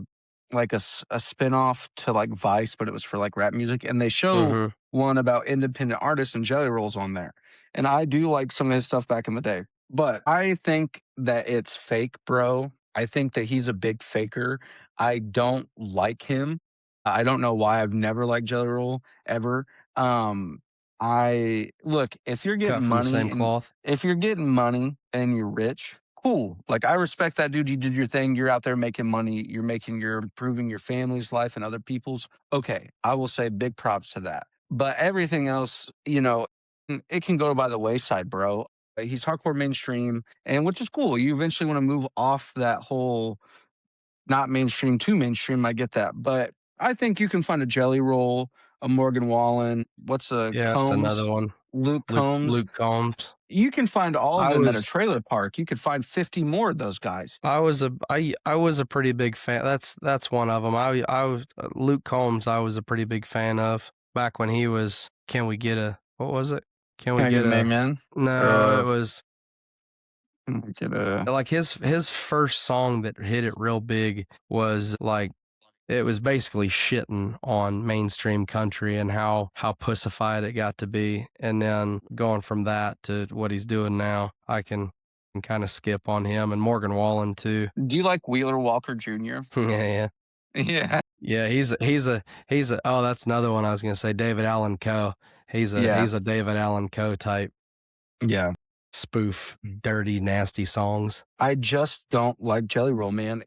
spinoff to like Vice, but it was for like rap music, and they show Mhm. one about independent artists, and Jelly Roll's on there. And I do like some of his stuff back in the day, but I think that it's fake, bro. I think that he's a big faker. I don't like him. I don't know why. I've never liked Jelly Roll ever. Um, I look if you're getting Cut from the money same and cloth. if you're getting money and you're rich, cool. Like I respect that, dude. You did your thing. You're out there making money. You're improving your family's life and other people's. Okay, I will say big props to that. But everything else, it can go by the wayside, bro. He's hardcore mainstream, and which is cool. You eventually want to move off that whole not mainstream to mainstream. I get that, but I think you can find a Jelly Roll, a Morgan Wallen. What's a Yeah, it's another Combs? one. Luke Combs. Luke Combs. You can find all of I them at a was trailer park. You could find 50 more of those guys. I was a pretty big fan. That's one of them. I was Luke Combs. I was a pretty big fan of back when he was. Can we get a what was it? Can we Can I get get an a amen? no? It Or was can I get a like his first song that hit it real big was like it was basically shitting on mainstream country and how pussified it got to be, and then going from that to what he's doing now, I can kind of skip on him and Morgan Wallen too. do you like Wheeler Walker Jr.? Yeah, yeah. Yeah. Yeah, he's a oh, that's another one I was gonna say, David Allan Coe. Yeah. He's a David Allan Coe type Yeah. spoof, dirty, nasty songs. I just don't like Jelly Roll, man.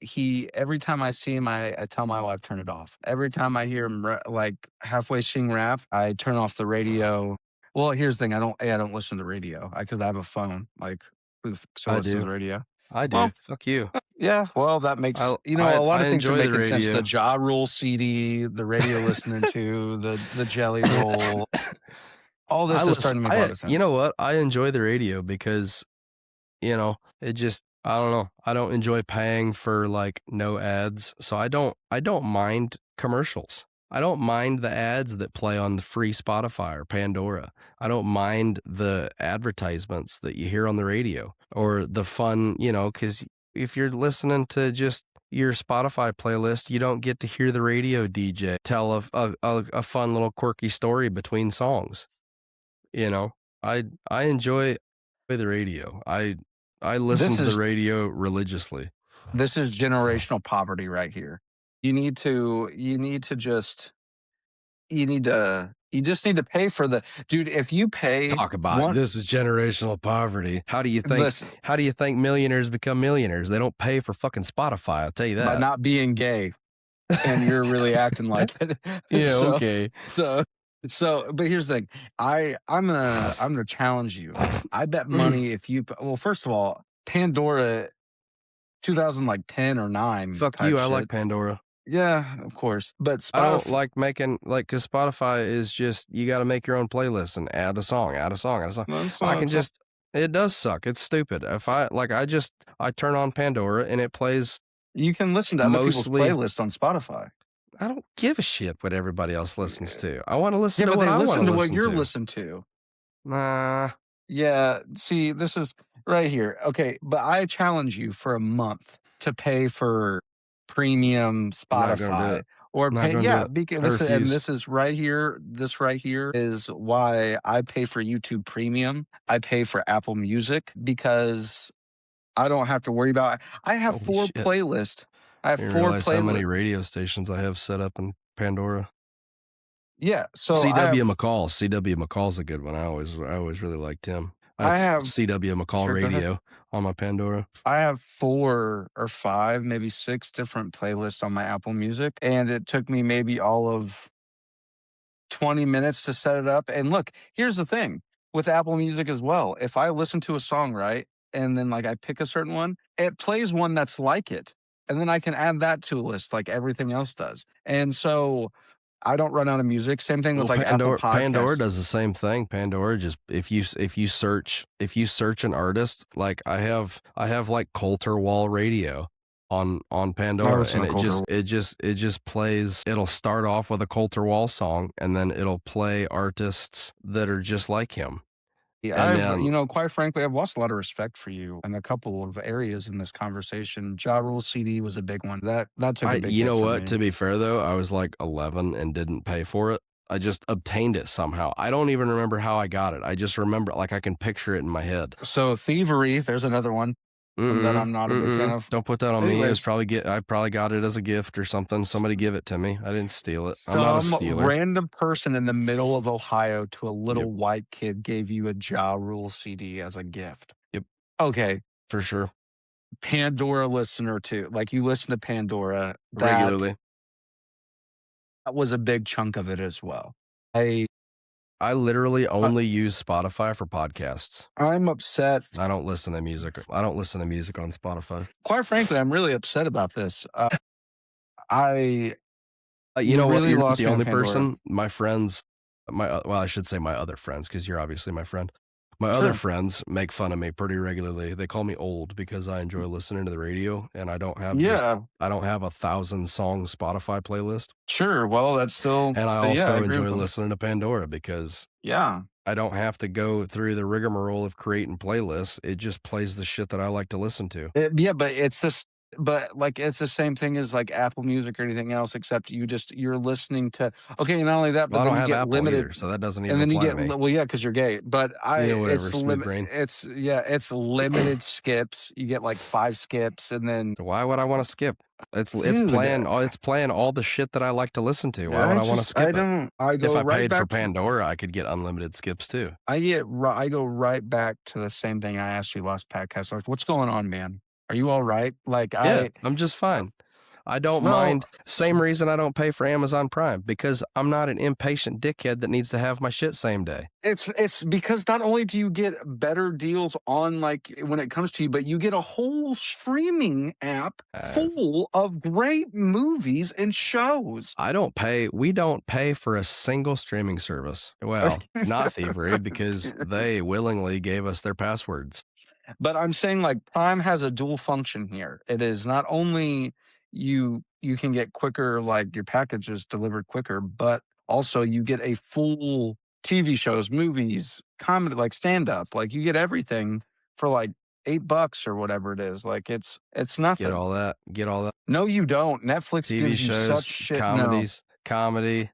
Every time I see him, I tell my wife turn it off. Every time I hear him like halfway sing rap, I turn off the radio. Well, here's the thing: I don't listen to radio. I could have a phone. Like who the f- still I listens do. to radio? I Well, do. Fuck you. yeah. Well, that makes a lot I of things are enjoy the making sense. The radio. Ja Rule CD, the radio listening to the Jelly Roll, all this is starting to make a lot of You know sense. what? I enjoy the radio because, it just I don't know. I don't enjoy paying for like no ads. So I don't mind commercials. I don't mind the ads that play on the free Spotify or Pandora. I don't mind the advertisements that you hear on the radio or the fun, cuz if you're listening to just your Spotify playlist, you don't get to hear the radio DJ tell a fun little quirky story between songs. You know, I enjoy the radio. I listen This to the is radio religiously. this is generational poverty right here. You just need to pay for the dude. If you pay Talk about one, this is generational poverty. listen, How do you think millionaires become millionaires? They don't pay for fucking Spotify, I'll tell you by that. not being gay, and you're really acting like it. Yeah, so, okay. so, but here's the thing. I'm gonna challenge you. I bet money if you, well, first of all, Pandora, 2010 or nine Fuck type you, I like shit. Pandora. Yeah, of course. But I don't Spotify, like making like because Spotify is just you got to make your own playlist and add a song, add a song, add a song. well, I can it's all, just it does suck. It's stupid. If I like, I turn on Pandora and it plays you can listen to other people's mostly. playlists on Spotify. I don't give a shit what everybody else listens to. I want to listen Yeah, to but what they I want to listen to what listen you're to. listening to. Nah, Yeah, see, this is right here. Okay, but I challenge you for a month to pay for premium not gonna do Spotify it. or Not pay, gonna do yeah, it. because I refuse. this is right here. This right here is why I pay for YouTube Premium. I pay for Apple Music because I don't have to worry about. I have Holy four shit! playlists. I have I didn't four realize how playlists. many radio stations I have set up in Pandora. Yeah, so C.W. McCall. C.W. McCall's a good one. I always really liked him. I That's have C.W. McCall sure, go ahead. Radio on my Pandora. I have 4 or 5, maybe 6 different playlists on my Apple Music, and it took me maybe all of 20 minutes to set it up. And look, here's the thing with Apple Music as well. If I listen to a song, right, and then like I pick a certain one, it plays one that's like it. And then I can add that to a list like everything else does. And so I don't run out of music. Same thing with Well, like Apple Pandora Podcasts. does the same thing. Pandora just if you search an artist, like I have like Coulter Wall Radio on I Pandora, listen and to Culture. it just plays. It'll start off with a Coulter Wall song, and then it'll play artists that are just like him. Yeah, And you then know, quite frankly, I've lost a lot of respect for you in a couple of areas in this conversation. Ja Rule CD was a big one. That took a big you hit know for what? me. To be fair though, I was like 11 and didn't pay for it. I just obtained it somehow. I don't even remember how I got it. I just remember like I can picture it in my head. So Thievery, there's another one that Mm-mm, I'm not a big fan mm-mm. of. Don't put that on me. It was Anyways, probably I probably got it as a gift or something. Somebody give it to me. I didn't steal it. I'm not a some stealer. random person in the middle of Ohio to a Yep, little white kid gave you a Ja Rule CD as a gift. yep, Okay, for sure. Pandora listener too. Like you listen to Pandora, Regularly. that was a big chunk of it as well. I I literally I- only use Spotify for podcasts. I'm upset. I don't listen to music. I don't listen to music on Spotify. Quite frankly, I'm really upset about this. I You You know what? really You're not lost the me on only Pandora. person. My friends, well, I should say my other friends, because you're obviously my friend. My other Sure. friends make fun of me pretty regularly. They call me old because I enjoy listening to the radio, and Yeah, I don't have 1,000 song Spotify playlist, sure. Well, that's still and I yeah, I also agree with enjoy them. listening to Pandora because Yeah. I don't have to go through the rigmarole of creating playlists. It just plays the shit that I like to listen to. Yeah, but it's this but like it's the same thing as like Apple Music or anything else, except you're listening to okay, not only that, Well, but I then don't you have get Apple limited either, so that doesn't and even then you apply to get me. well, yeah, because you're gay. But You know, whatever, smooth brain. it's yeah, it's limited skips. You get like 5 skips and then So why would I wanna skip? dude, It's playing all the shit that I like to listen to. Why would I wanna I skip it? don't I If go I right paid for back to Pandora, I could get unlimited skips too. I go right back to the same thing I asked you last podcast. Like, what's going on, man? Are you all right? Like, Yeah, I'm just uh, fine. I don't well, mind same reason I don't pay for Amazon Prime, because I'm not an impatient dickhead that needs to have my shit same day. it's because not only do you get better deals on like when it comes to you, but you get a whole streaming app Uh, full of great movies and shows. we don't pay for a single streaming service. Well, not Thievery, because they willingly gave us their passwords. But I'm saying like Prime has a dual function here. It is not only you can get quicker like your packages delivered quicker, but also you get a full TV shows, movies, comedy like stand up. Like you get everything for like $8 or whatever it is. Like it's nothing. Get all that. No, you don't. Netflix TV gives you such shows, shit. No. comedies, comedy,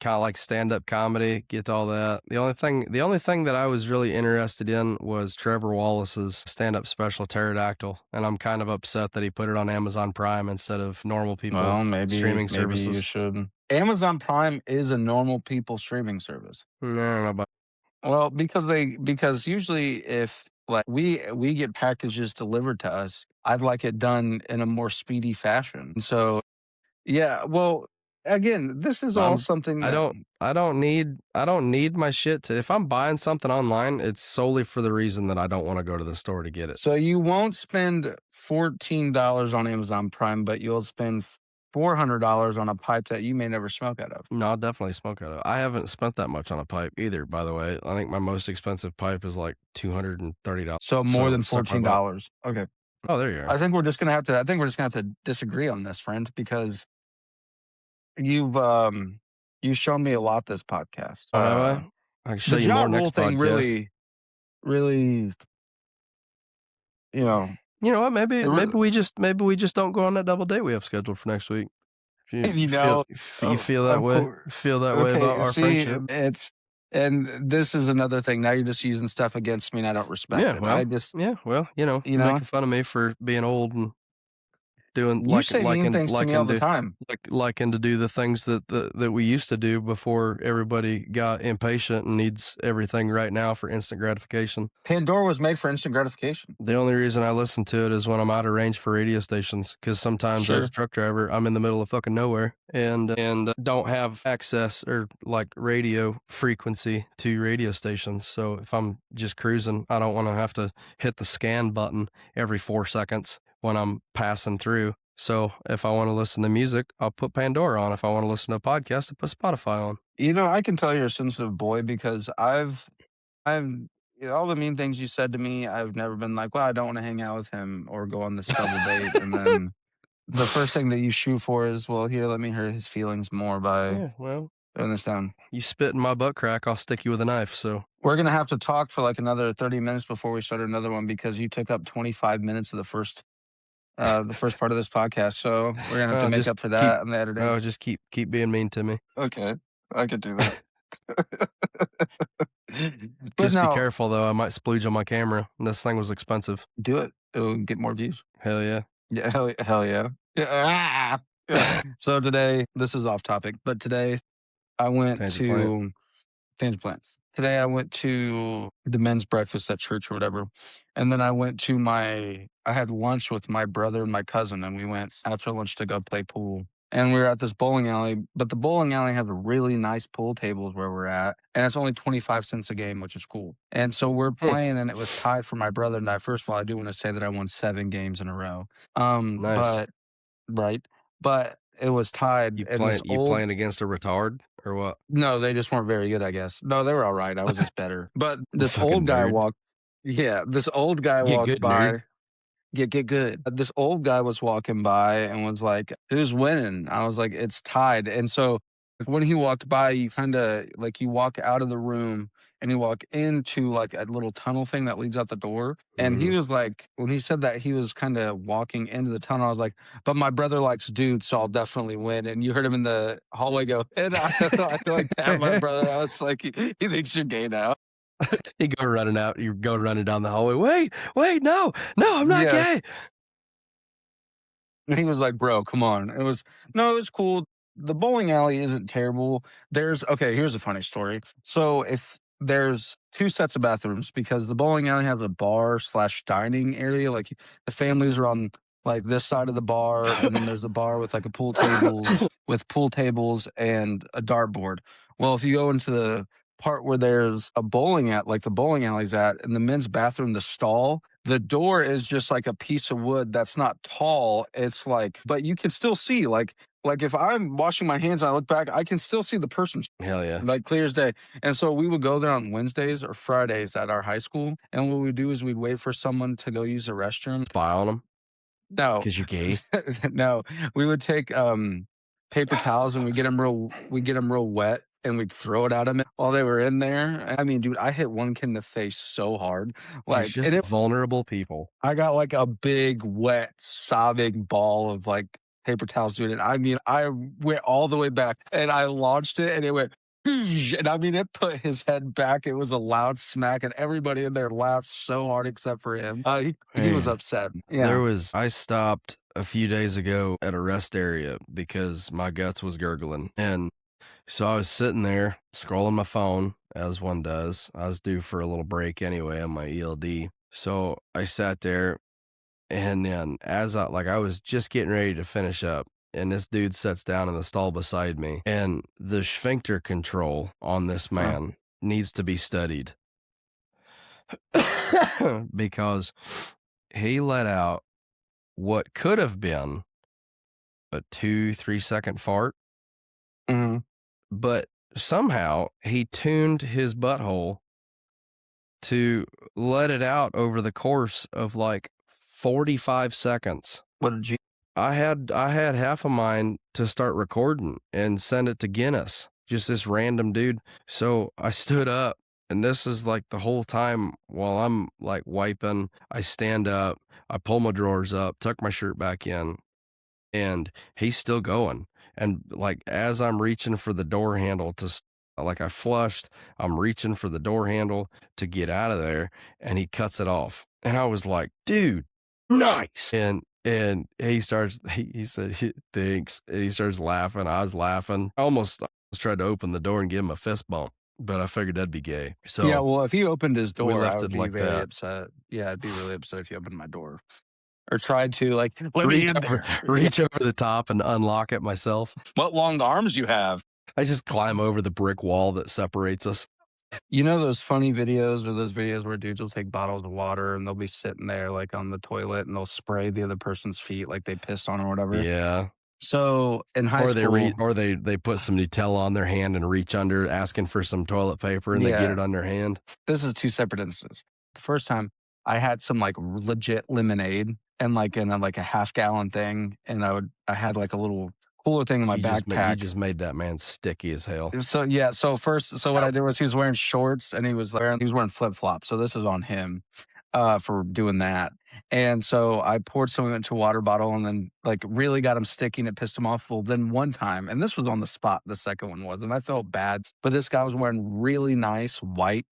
kinda like stand-up comedy, get all that. The only thing that I was really interested in was Trevor Wallace's stand-up special, Pterodactyl, and I'm kind of upset that he put it on Amazon Prime instead of normal people Well, streaming maybe you services. should. Amazon Prime is a normal people streaming service. I don't know about Well, because usually if like we get packages delivered to us, I'd like it done in a more speedy fashion. So yeah, well, again, this is all I'm something that I don't need my shit to if I'm buying something online, it's solely for the reason that I don't wanna go to the store to get it. so you won't spend $14 on Amazon Prime, but you'll spend $400 on a pipe that you may never smoke out of. No, I'll definitely smoke out of it. I haven't spent that much on a pipe either, by the way. I think my most expensive pipe is like $230. So more So than suck my butt. $14. Okay. Oh, there you are. I think we're just gonna have to disagree on this, friend, because you've you've shown me a lot this podcast. Oh, have I? I can show The you Ja more Rule next thing podcast. really, you know, You know what? Maybe it really, maybe we just don't go on that double date we have scheduled for next week. If you you know, feel that of way, course. feel that way about Okay, our see, friendship. and this is another thing. Now you're just using stuff against me, and I don't respect it. Yeah, well, you know, You you're know, making fun of me for being old and doing you say mean things to me all the time. liking to do the things that we used to do before everybody got impatient and needs everything right now for instant gratification. Pandora was made for instant gratification. The only reason I listen to it is when I'm out of range for radio stations, because sometimes as a Sure. truck driver, I'm in the middle of fucking nowhere and don't have access or like radio frequency to radio stations. So if I'm just cruising, I don't want to have to hit the scan button every 4 seconds when I'm passing through. So if I want to listen to music, I'll put Pandora on. If I want to listen to a podcast, I put Spotify on. You know, I can tell you're a sensitive boy because I've all the mean things you said to me, I've never been like, well, I don't want to hang out with him or go on this double date. And then the first thing that you shoot for is, well, here, let me hurt his feelings more by Yeah, well, throwing this down. you spit in my butt crack, I'll stick you with a knife. So We're gonna have to talk for like another 30 minutes before we start another one because you took up 25 minutes of the first part of this podcast. So we're gonna have to make just up for that in the editing. just keep being mean to me. Okay, I could do that. But Just be no, careful though, I might splooge on my camera. This thing was expensive. do it. It'll get more views. Hell yeah. Yeah, hell yeah. Yeah. Yeah. So today, this is off topic, but today I went Tangent plant. to Tangent Plants. Today I went to the men's breakfast at church or whatever. And then I had lunch with my brother and my cousin, and we went after lunch to go play pool. And we were at this bowling alley, but the bowling alley has really nice pool tables where we're at. And it's only 25 cents a game, which is cool. And so we're playing, and it was tied for my brother and I. First of all, I do want to say that I won 7 games in a row. Nice. Right. But it was tied. And You playing against a retard or what? no, they just weren't very good, I guess. No, they were all right. I was just better. But this Fucking old guy nerd. this old guy Get walked good, nerd. by. Get good. This old guy was walking by and was like, "Who's winning?" I was like, "It's tied." And so when he walked by, you kind of like you walk out of the room and you walk into like a little tunnel thing that leads out the door. And he Mhm. was like, when he said that he was kind of walking into the tunnel, I was like, "But my brother likes dudes, so I'll definitely win." And you heard him in the hallway go, and I like tapped my brother. I was like, he thinks you're gay now. You go running out, you go running down the hallway. Wait, no, I'm not Yeah. gay. And he was like, "Bro, come on." It was cool. The bowling alley isn't terrible. Here's a funny story. So if there's 2 sets of bathrooms because the bowling alley has a bar slash dining area, like the families are on like this side of the bar, and then there's a bar with like a pool tables and a dartboard. Well, if you go into the part where there's a like the bowling alley's at, in the men's bathroom, the stall, the door is just like a piece of wood that's not tall. It's like, but you can still see, like if I'm washing my hands and I look back, I can still see the person Hell yeah. like clear as day. And so we would go there on Wednesdays or Fridays at our high school. And what we'd do is we'd wait for someone to go use the restroom. Spy on them No, because you're gay. no, we would take paper towels and we get them real wet and we'd throw it at them while they were in there. I mean, dude, I hit one kid in the face so hard, You're like, just vulnerable people. I got like a big, wet, sobbing ball of like paper towels, dude. And I mean, I went all the way back and I launched it and it went, "Whoosh," and I mean, it put his head back. It was a loud smack and everybody in there laughed so hard except for him. He was Man, upset. Yeah. I stopped a few days ago at a rest area because my guts was gurgling. And so I was sitting there scrolling my phone, as one does. I was due for a little break anyway on my ELD. So I sat there, and then I was just getting ready to finish up, and this dude sits down in the stall beside me, and the sphincter control on this man needs to be studied because he let out what could have been a 2, 3 second fart, Mhm. but somehow he tuned his butthole to let it out over the course of like 45 seconds. What did you I had half of mine to start recording and send it to Guinness, just this random dude. So I stood up, and this is like the whole time while I'm like wiping, I stand up, I pull my drawers up, tuck my shirt back in, and he's still going. And like as I'm reaching for the door handle like I flushed, I'm reaching for the door handle to get out of there, and he cuts it off. And I was like, dude, nice. And he said, thanks. And he starts laughing. I was laughing. I almost tried to open the door and give him a fist bump, but I figured that'd be gay. Yeah, So well, if he opened his we door, I left would it be like very that. upset. Yeah, I'd be really upset if you opened my door or tried to, like, "Let me Reach in over, there." Yeah. reach over the top and unlock it myself. What long arms you have. I just climb over the brick wall that separates us. You know those funny videos or those videos where dudes will take bottles of water and they'll be sitting there, like, on the toilet, and they'll spray the other person's feet like they pissed on or whatever? Yeah. So, in high school Or they put some Nutella on their hand and reach under asking for some toilet paper, and they get yeah, it on their hand. this is 2 separate instances. The first time, I had some, like, legit lemonade and, like, in a, like, a half-gallon thing, and I had, like, a little cooler thing in So my you backpack. just made that man sticky as hell. So, yeah, so what I did was he was wearing shorts and he was wearing flip-flops, so this is on him, for doing that, and so I poured some of it into a water bottle and then, like, really got him sticky and it pissed him off. Well, then one time, and this was on the spot, the second one was, and I felt bad, but this guy was wearing really nice white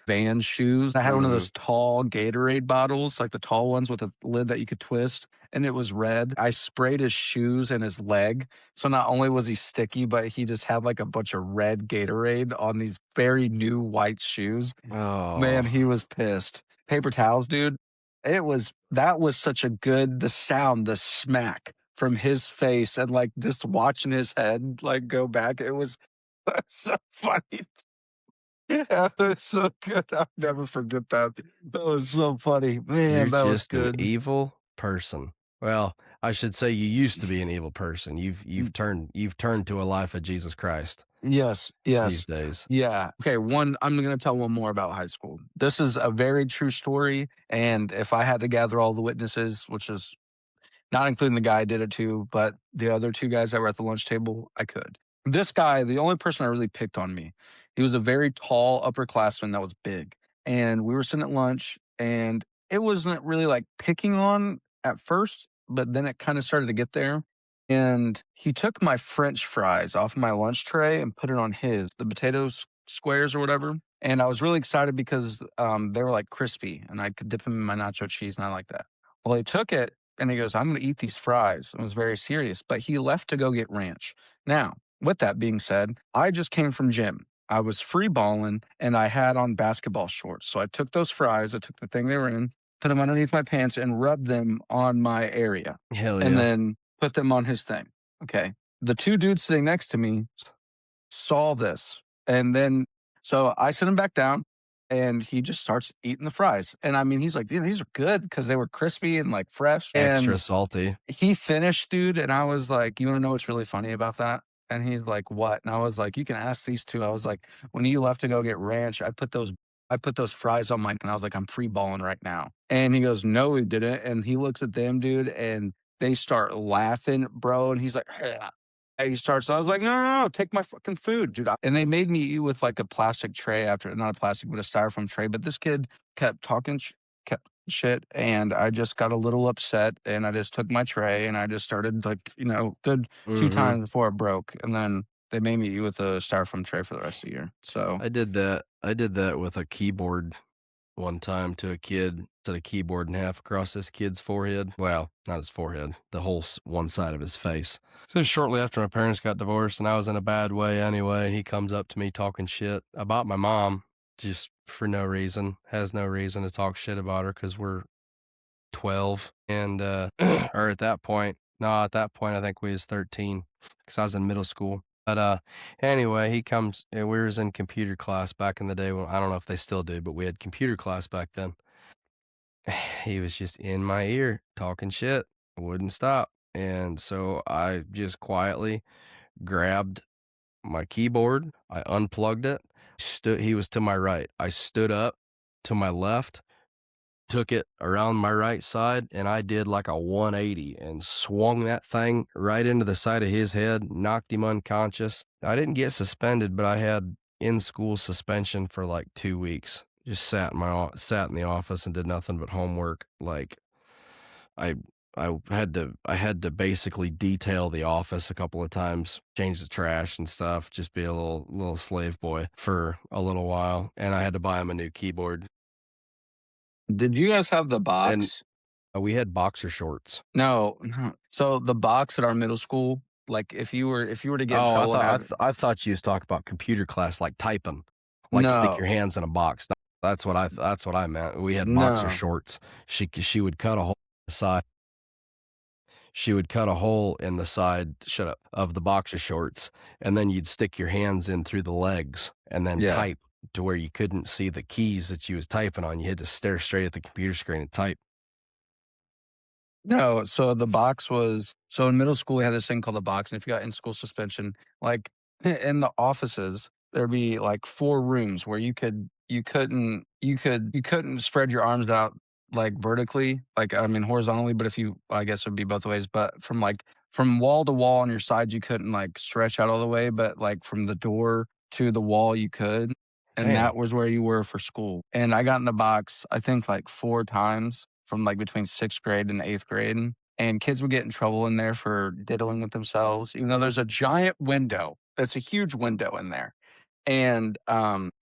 Vans shoes. I had one of Mhm. those tall Gatorade bottles, like the tall ones with a lid that you could twist, and it was red. I sprayed his shoes and his leg. So not only was he sticky, but he just had like a bunch of red Gatorade on these very new white shoes. Man, Oh, he was pissed. Paper towels, dude. That was such a good, the sound, the smack from his face and like just watching his head like go back. It was so funny. Yeah, that's so good. I'll never forget that. That was so funny. you're Man, that was just an good. evil person. Well, I should say you used to be an evil person. Mm, You've turned to a life of Jesus Christ yes, these yes. days. Yeah. Okay, I'm gonna tell one more about high school. This is a very true story, and if I had to gather all the witnesses, which is not including the guy I did it to, but the other 2 guys that were at the lunch table, I could. This guy, the only person that really picked on me, he was a very tall upperclassman that was big, and we were sitting at lunch, and it wasn't really, like, picking on at first, but then it kinda started to get there, and he took my french fries off my lunch tray and put it on his, the squares or whatever, and I was really excited because, they were, like, crispy, and I could dip them in my nacho cheese, and I like that. Well, he took it and he goes, "I'm gonna eat these fries," and was very serious, but he left to go get ranch. Now, with that being said, I just came from gym. I was free balling and I had on basketball shorts. So I took those fries, I took the thing they were in, put them underneath my pants and rubbed them on my area Hell and yeah. then put them on his thing. Okay. The 2 dudes sitting next to me saw this. And then so I sit him back down and he just starts eating the fries. And I mean, he's like, "Dude, these are good because they were crispy and like fresh." Extra And salty. he finished, dude. And I was like, "You want to know what's really funny about that?" And he's like, "What?" And I was like, "You can ask these two." I was like, "When you left to go get ranch, I put those fries on mine." And I was like, "I'm free balling right now." And he goes, "No, he didn't." And he looks at them, dude, and they start laughing, bro. And he's like, and he starts, I was like, "No, no, no, take my fucking food, dude." And they made me eat with like a plastic tray after, not a plastic, but a styrofoam tray. But this kid kept kept shit. And I just got a little upset and I just took my tray and I just started like, good 2 Mhm. times before it broke. And then they made me eat with a styrofoam tray for the rest of the year. So, I did that with a keyboard one time to a kid, set a keyboard in half across this kid's forehead. Well, not his forehead, the whole one side of his face. So shortly after my parents got divorced and I was in a bad way anyway, he comes up to me talking shit about my mom just for no reason, has no reason to talk shit about her because we're 12 and, or at that point, I think we was 13 because I was in middle school. But, anyway, he comes and we was in computer class back in the day when I don't know if they still do, but we had computer class back then. He was just in my ear talking shit, wouldn't stop. and so I just quietly grabbed my keyboard, I unplugged it, stood he was to my right. I stood up to my left, took it around my right side, and I did like a 180 and swung that thing right into the side of his head, knocked him unconscious. I didn't get suspended, but I had in-school suspension for like 2 weeks. Just sat in the office and did nothing but homework. Like I I had to basically detail the office a couple of times, change the trash and stuff, just be a little slave boy for a little while, and I had to buy him a new keyboard. Did you guys have the And box? we had boxer shorts. No, no. So the box at our middle school, like if you were to get in Oh, trouble, have I thought you was talking about computer class, like typing, like stick your no, hands in a box. That's what I meant. We had boxer no. shorts. She would cut a hole in the side. She would cut a hole in the side, shut up, of the boxer shorts, and then you'd stick your hands in through the legs and then Yeah. type to where you couldn't see the keys that you was typing on. You had to stare straight at the computer screen and type. No, so the box was so in middle school we had this thing called the box, and if you got in school suspension, like in the offices, there'd be like 4 rooms where you couldn't spread your arms out like vertically, like I mean horizontally, but if you I guess it would be both ways, but from wall to wall on your sides you couldn't like stretch out all the way, but like from the door to the wall you could. And Damn. that was where you were for school. And I got in the box, I think like 4 times from like between 6th grade and 8th grade. And kids would get in trouble in there for diddling with themselves, even though there's a giant window. It's a huge window in there. And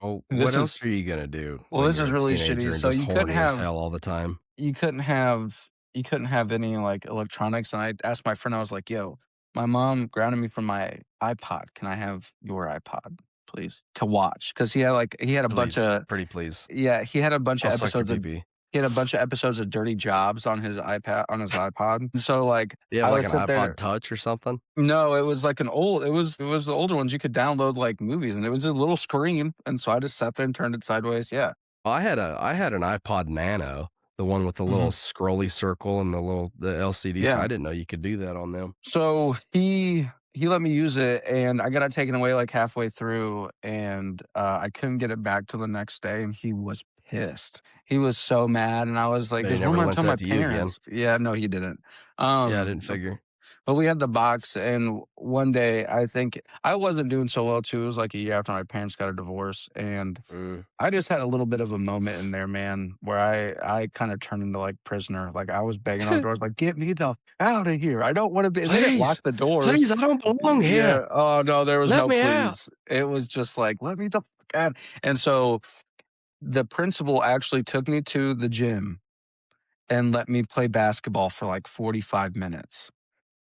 Well, what this is else are you gonna do well, when this you're is a really teenager shitty. and So just you couldn't horny as have hell all the time? you couldn't have you couldn't have any like electronics. And I asked my friend, I was like, yo, my mom grounded me from my iPod. Can I have your iPod, please? To watch. Cause he had a bunch Please, of pretty please. yeah, he had a bunch of I'll suck your episodes of pee-pee. he had a bunch of episodes of Dirty Jobs on his iPod. And so, like, Do you have I like would an sit iPod there. Touch or something? No, it was like an old it was the older ones you could download, like, movies, and it was a little screen, and so I just sat there and turned it sideways, yeah. I had an iPod Nano, the one with the little Mhm. scrolly circle and the LCD, so I Yeah. didn't know you could do that on them. So he let me use it, and I got it taken away, like, halfway through, and, I couldn't get it back till the next day, and he was pissed. He was so mad, and I was like, But he "Goes, "What never am I lent tell my that to you again. parents?" Yeah, no, he didn't. Yeah, I didn't But figure. we had the box, and one day, I think I wasn't doing so well too. It was like a year after my parents got a divorce, and Mm. I just had a little bit of a moment in there, man, where I kinda turned into, like, prisoner. Like, I was banging on doors like, "Get me the out of here. I don't wanna be," and they didn't lock Please, the doors. please, I don't belong here. Yeah. Oh, no, there was Let no me out. please. It was just like, "Let me the fuck out." And so, the principal actually took me to the gym and let me play basketball for, like, 45 minutes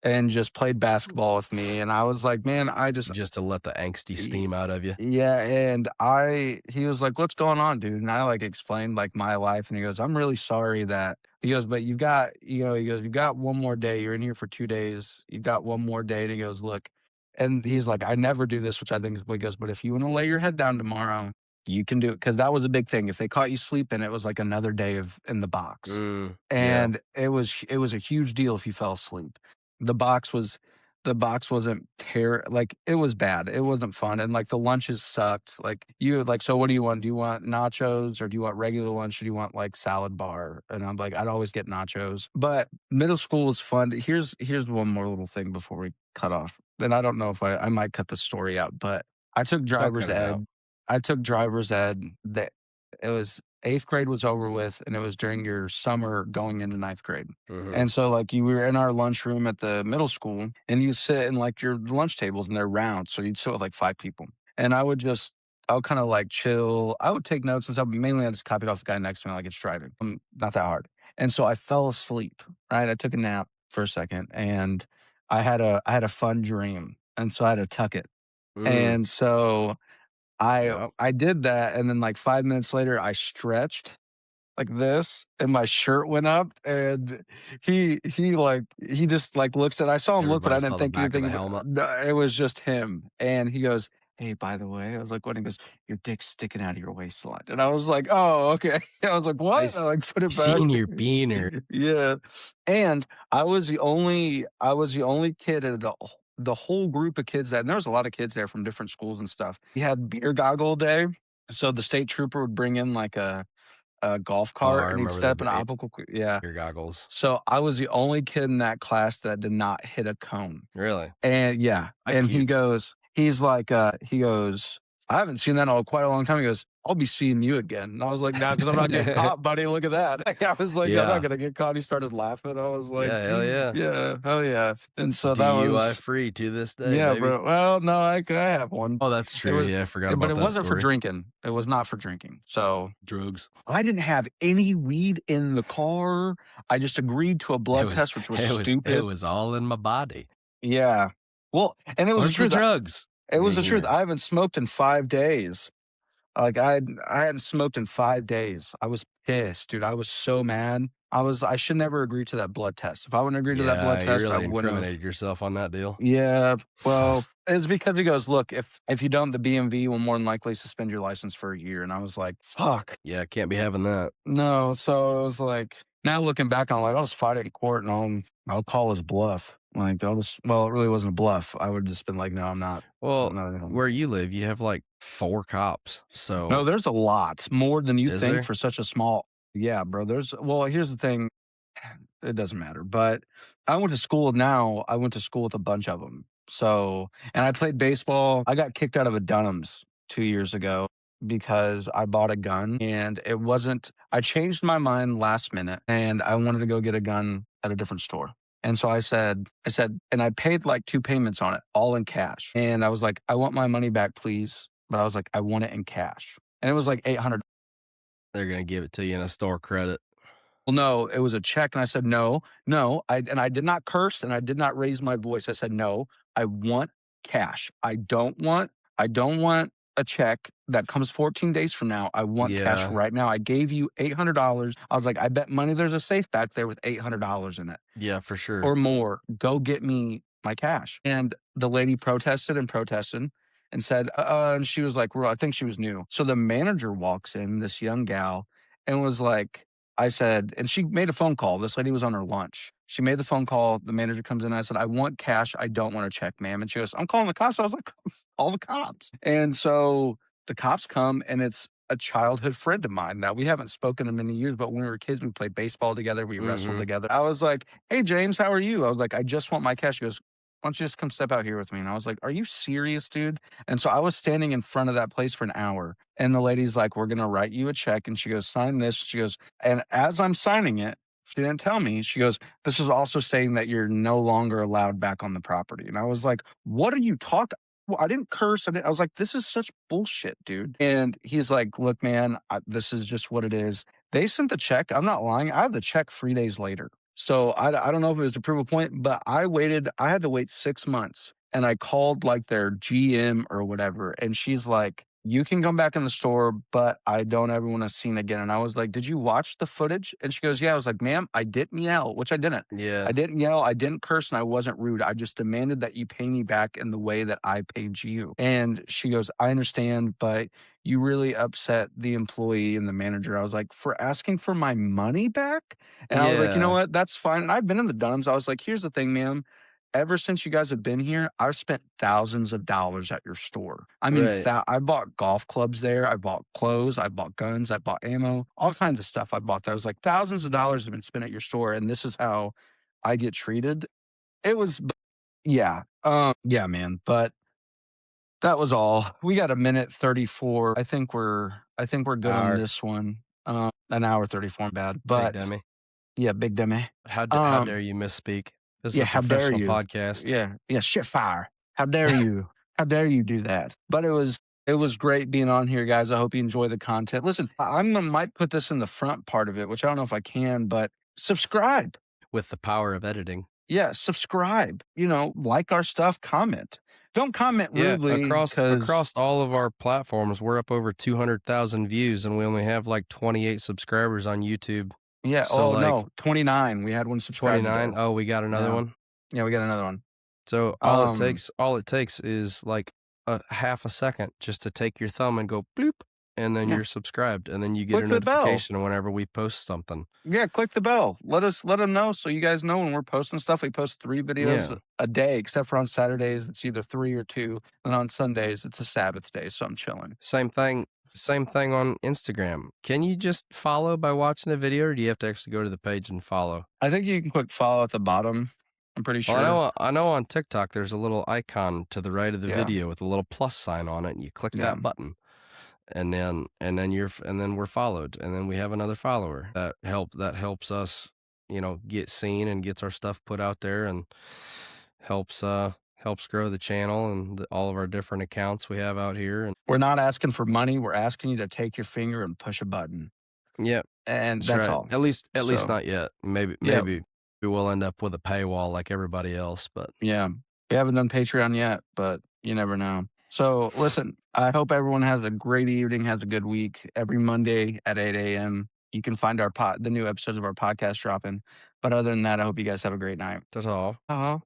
and just played basketball with me, and I was like, "Man, I just." Just to let the angsty Y steam out of you. Yeah, and he was like, "What's going on, dude?" And I, like, explained, like, my life, and he goes, "I'm really sorry that." He goes, "But you've got," he goes, "You've got 1 more day. You're in here for 2 days. You've got 1 more day." And he goes, "Look," and he's like, "I never do this," which I think is, he goes, "But if you wanna lay your head down tomorrow, you can do it." Because that was a big thing. If they caught you sleeping, it was like another day of in the box, Mm, yeah. and it was a huge deal if you fell asleep. The box was the box wasn't like, it was bad. It wasn't fun, and, like, the lunches sucked. Like, you like, "So what do you want? Do you want nachos, or do you want regular lunch, or do you want, like, salad bar?" And I'm like, I'd always get nachos. But middle school was fun. Here's one more little thing before we cut off, and I don't know if I might cut the story out, but I took Don't cut driver's it out. ed. I took driver's ed that it was 8th grade was over with, and it was during your summer going into ninth grade. Mhm. And so, like, you were in our lunchroom at the middle school, and you sit in, like, your lunch tables, and they're round, so you'd sit with, like, 5 people. And I would kinda, like, chill. I would take notes and stuff, but mainly I just copied off the guy next to me like it's driving. Not that hard. And so I fell asleep, right? I took a nap for a second, and I had a fun dream, and so I had to tuck it. Mm, And so I yep. I did that, and then, like, 5 minutes later, I stretched like this, and my shirt went up, and he just, like, looks at I saw him look, but I Everybody didn't saw the think back of anything the of it. helmet. No, it was just him, and he goes, "Hey, by the way," I was like, "what?" He goes, "Your dick's sticking out of your waistline." And I was like, "Oh, okay." I was like, I "What?" I s like put it back. seen your beaner. Yeah. And I was the only kid of the whole group of kids that, and there was a lot of kids there from different schools and stuff. We had beer goggle day. So the state trooper would bring in like a golf Oh, I cart and he'd remember set the up an obstacle yeah. beer goggles. So I was the only kid in that class that did not hit a cone. Really? And yeah, I and puked. he goes, "I haven't seen that in quite a long time." He goes, "I'll be seeing you again." And I was like, "No, because I'm not getting caught, buddy. Look at that." I was like, "I'm not Yeah. gonna get caught." He started laughing. I was like, Yeah, hell yeah. "Yeah, hell yeah." And so that DUI was free to this day, yeah, baby. bro. Well, no, I have one. Oh, that's It true. was Yeah, I forgot but about it that wasn't for story. drinking. It was not for drinking. So Drugs. I didn't have any weed in the car. I just agreed to a It blood was test, which was it stupid. was all in my body. Yeah. Well, and it was the "Where's the truth. drugs?" It And was you the truth. hear, I haven't smoked in 5 days. Like, I hadn't smoked in 5 days. I was pissed, dude. I was so mad. I should never agree to that blood test. If I wouldn't agree to that blood "Yeah, you test, I really wouldn't have. incriminated yourself on that deal." Yeah, well, it's because he goes, "Look, if you don't, the BMV will more than likely suspend your license for a year." And I was like, "Fuck." Yeah, can't be having that. No, so it was like now looking back, I'm like, I'll just fight it in court and I'll call his bluff. Like I'll just well, it really wasn't a bluff. I would just been like, no, I'm not. Well, No, where you live, you have, like, 4 cops, no, so there's a lot more than you is think there? for such a small. Yeah, bro. There's well, here's the thing. It doesn't matter. But I went to school with a bunch of them. So, and I played baseball. I got kicked out of a Dunham's 2 years ago because I bought a gun and it wasn't, I changed my mind last minute and I wanted to go get a gun at a different store. And so and I paid like two payments on it, all in cash. And I was like, I want my money back, please. But I was like, I want it in cash. And it was like 800. They're gonna give it to you in a store credit. Well, no, it was a check, and I said, "No, no." I did not curse, and I did not raise my voice. I said, "No, I want cash. I don't want a check that comes 14 days from now. I want cash Yeah. right now. I gave you $800." I was like, "I bet money there's a safe back there with $800 in it Yeah, for sure. or more. Go get me my cash." And the lady protested and protested and said, and she was like, well, I think she was new. So the manager walks in, this young gal, and was like, I said, and she made a phone call. This lady was on her lunch. She made the phone call. The manager comes in. I said, I want cash. I don't want a check, ma'am. And she goes, I'm calling the cops. I was like, all the cops. And so the cops come, and it's a childhood friend of mine. Now, we haven't spoken in many years, but when we were kids, we played baseball together. We wrestled Mhm. together. I was like, hey, James, how are you? I was like, I just want my cash. She goes, why don't you just come step out here with me? And I was like, are you serious, dude? And so I was standing in front of that place for an hour. And the lady's like, we're going to write you a check. And she goes, sign this. She goes, and as I'm signing it, she didn't tell me. She goes, this is also saying that you're no longer allowed back on the property. And I was like, what are you talking? Well, I didn't curse. I was like, this is such bullshit, dude. And he's like, look, man, this is just what it is. They sent the check. I'm not lying. I have the check 3 days later. So I don't know if it was a proof of point, but I had to wait 6 months and I called like their GM or whatever. And she's like, you can come back in the store, but I don't ever want to see it again. And I was like, did you watch the footage? And she goes, yeah. I was like, ma'am, I didn't yell, which I didn't. I Yeah. didn't yell. I didn't curse and I wasn't rude. I just demanded that you pay me back in the way that I paid you. And she goes, I understand, but you really upset the employee and the manager. I was like, for asking for my money back? And I was like, you know Yeah. what? That's fine. And I've been in the Dunhams. I was like, here's the thing, ma'am. Ever since you guys have been here, I've spent thousands of dollars at your store. I mean, Right. I bought golf clubs there. I bought clothes. I bought guns. I bought ammo, all kinds of stuff I bought there. I was like, thousands of dollars have been spent at your store. And this is how I get treated. It was, yeah. Yeah, man. But that was all. We got a minute 34. I think we're good on Our this one. An hour 34 bad. big But dummy. yeah, big dummy. How Um, dare you misspeak? This is yeah, a how dare professional you? podcast. Yeah, yeah, shit fire. How dare you? How dare you do that? But it was great being on here, guys. I hope you enjoy the content. Listen, might put this in the front part of it, which I don't know if I can, but subscribe. With the power of editing. Yeah, subscribe. Like our stuff, comment. Don't comment Yeah, rudely because across all of our platforms, we're up over 200,000 views, and we only have, like, 28 subscribers on YouTube. yeah. So, Oh like, no, 29. We had one subscriber 29? there. Oh, we got another Yeah, one? yeah. We got another one. So, Um, all it takes is, like, a half a second just to take your thumb and go bloop, and then Yeah. you're subscribed, and then you get a Click the bell. notification whenever we post something. Yeah, click the bell. Let them know so you guys know when we're posting stuff. We post 3 videos Yeah. a day, except for on Saturdays, it's either 3 or 2, and on Sundays, it's a Sabbath day, so I'm chilling. Same thing on Instagram. Can you just follow by watching a video, or do you have to actually go to the page and follow? I think you can click follow at the bottom, I'm pretty Well, I sure. know I know on TikTok there's a little icon to the right of the Yeah, video with a little plus sign on it, and you click yeah. that button, and then we're followed, and then we have another follower. That helps us, get seen and gets our stuff put out there, and helps grow the channel and all of our different accounts we have out here. And We're not asking for money, we're asking you to take your finger and push a button, yeah, and that's that's right. all. At least So, not yet. Maybe yeah, maybe we will end up with a paywall like everybody else, but yeah. We haven't done Patreon yet, but you never know. So, listen, I hope everyone has a great evening, has a good week. Every Monday at 8 a.m., you can find the new episodes of our podcast dropping. But other than that, I hope you guys have a great night. that's all. Uh-huh.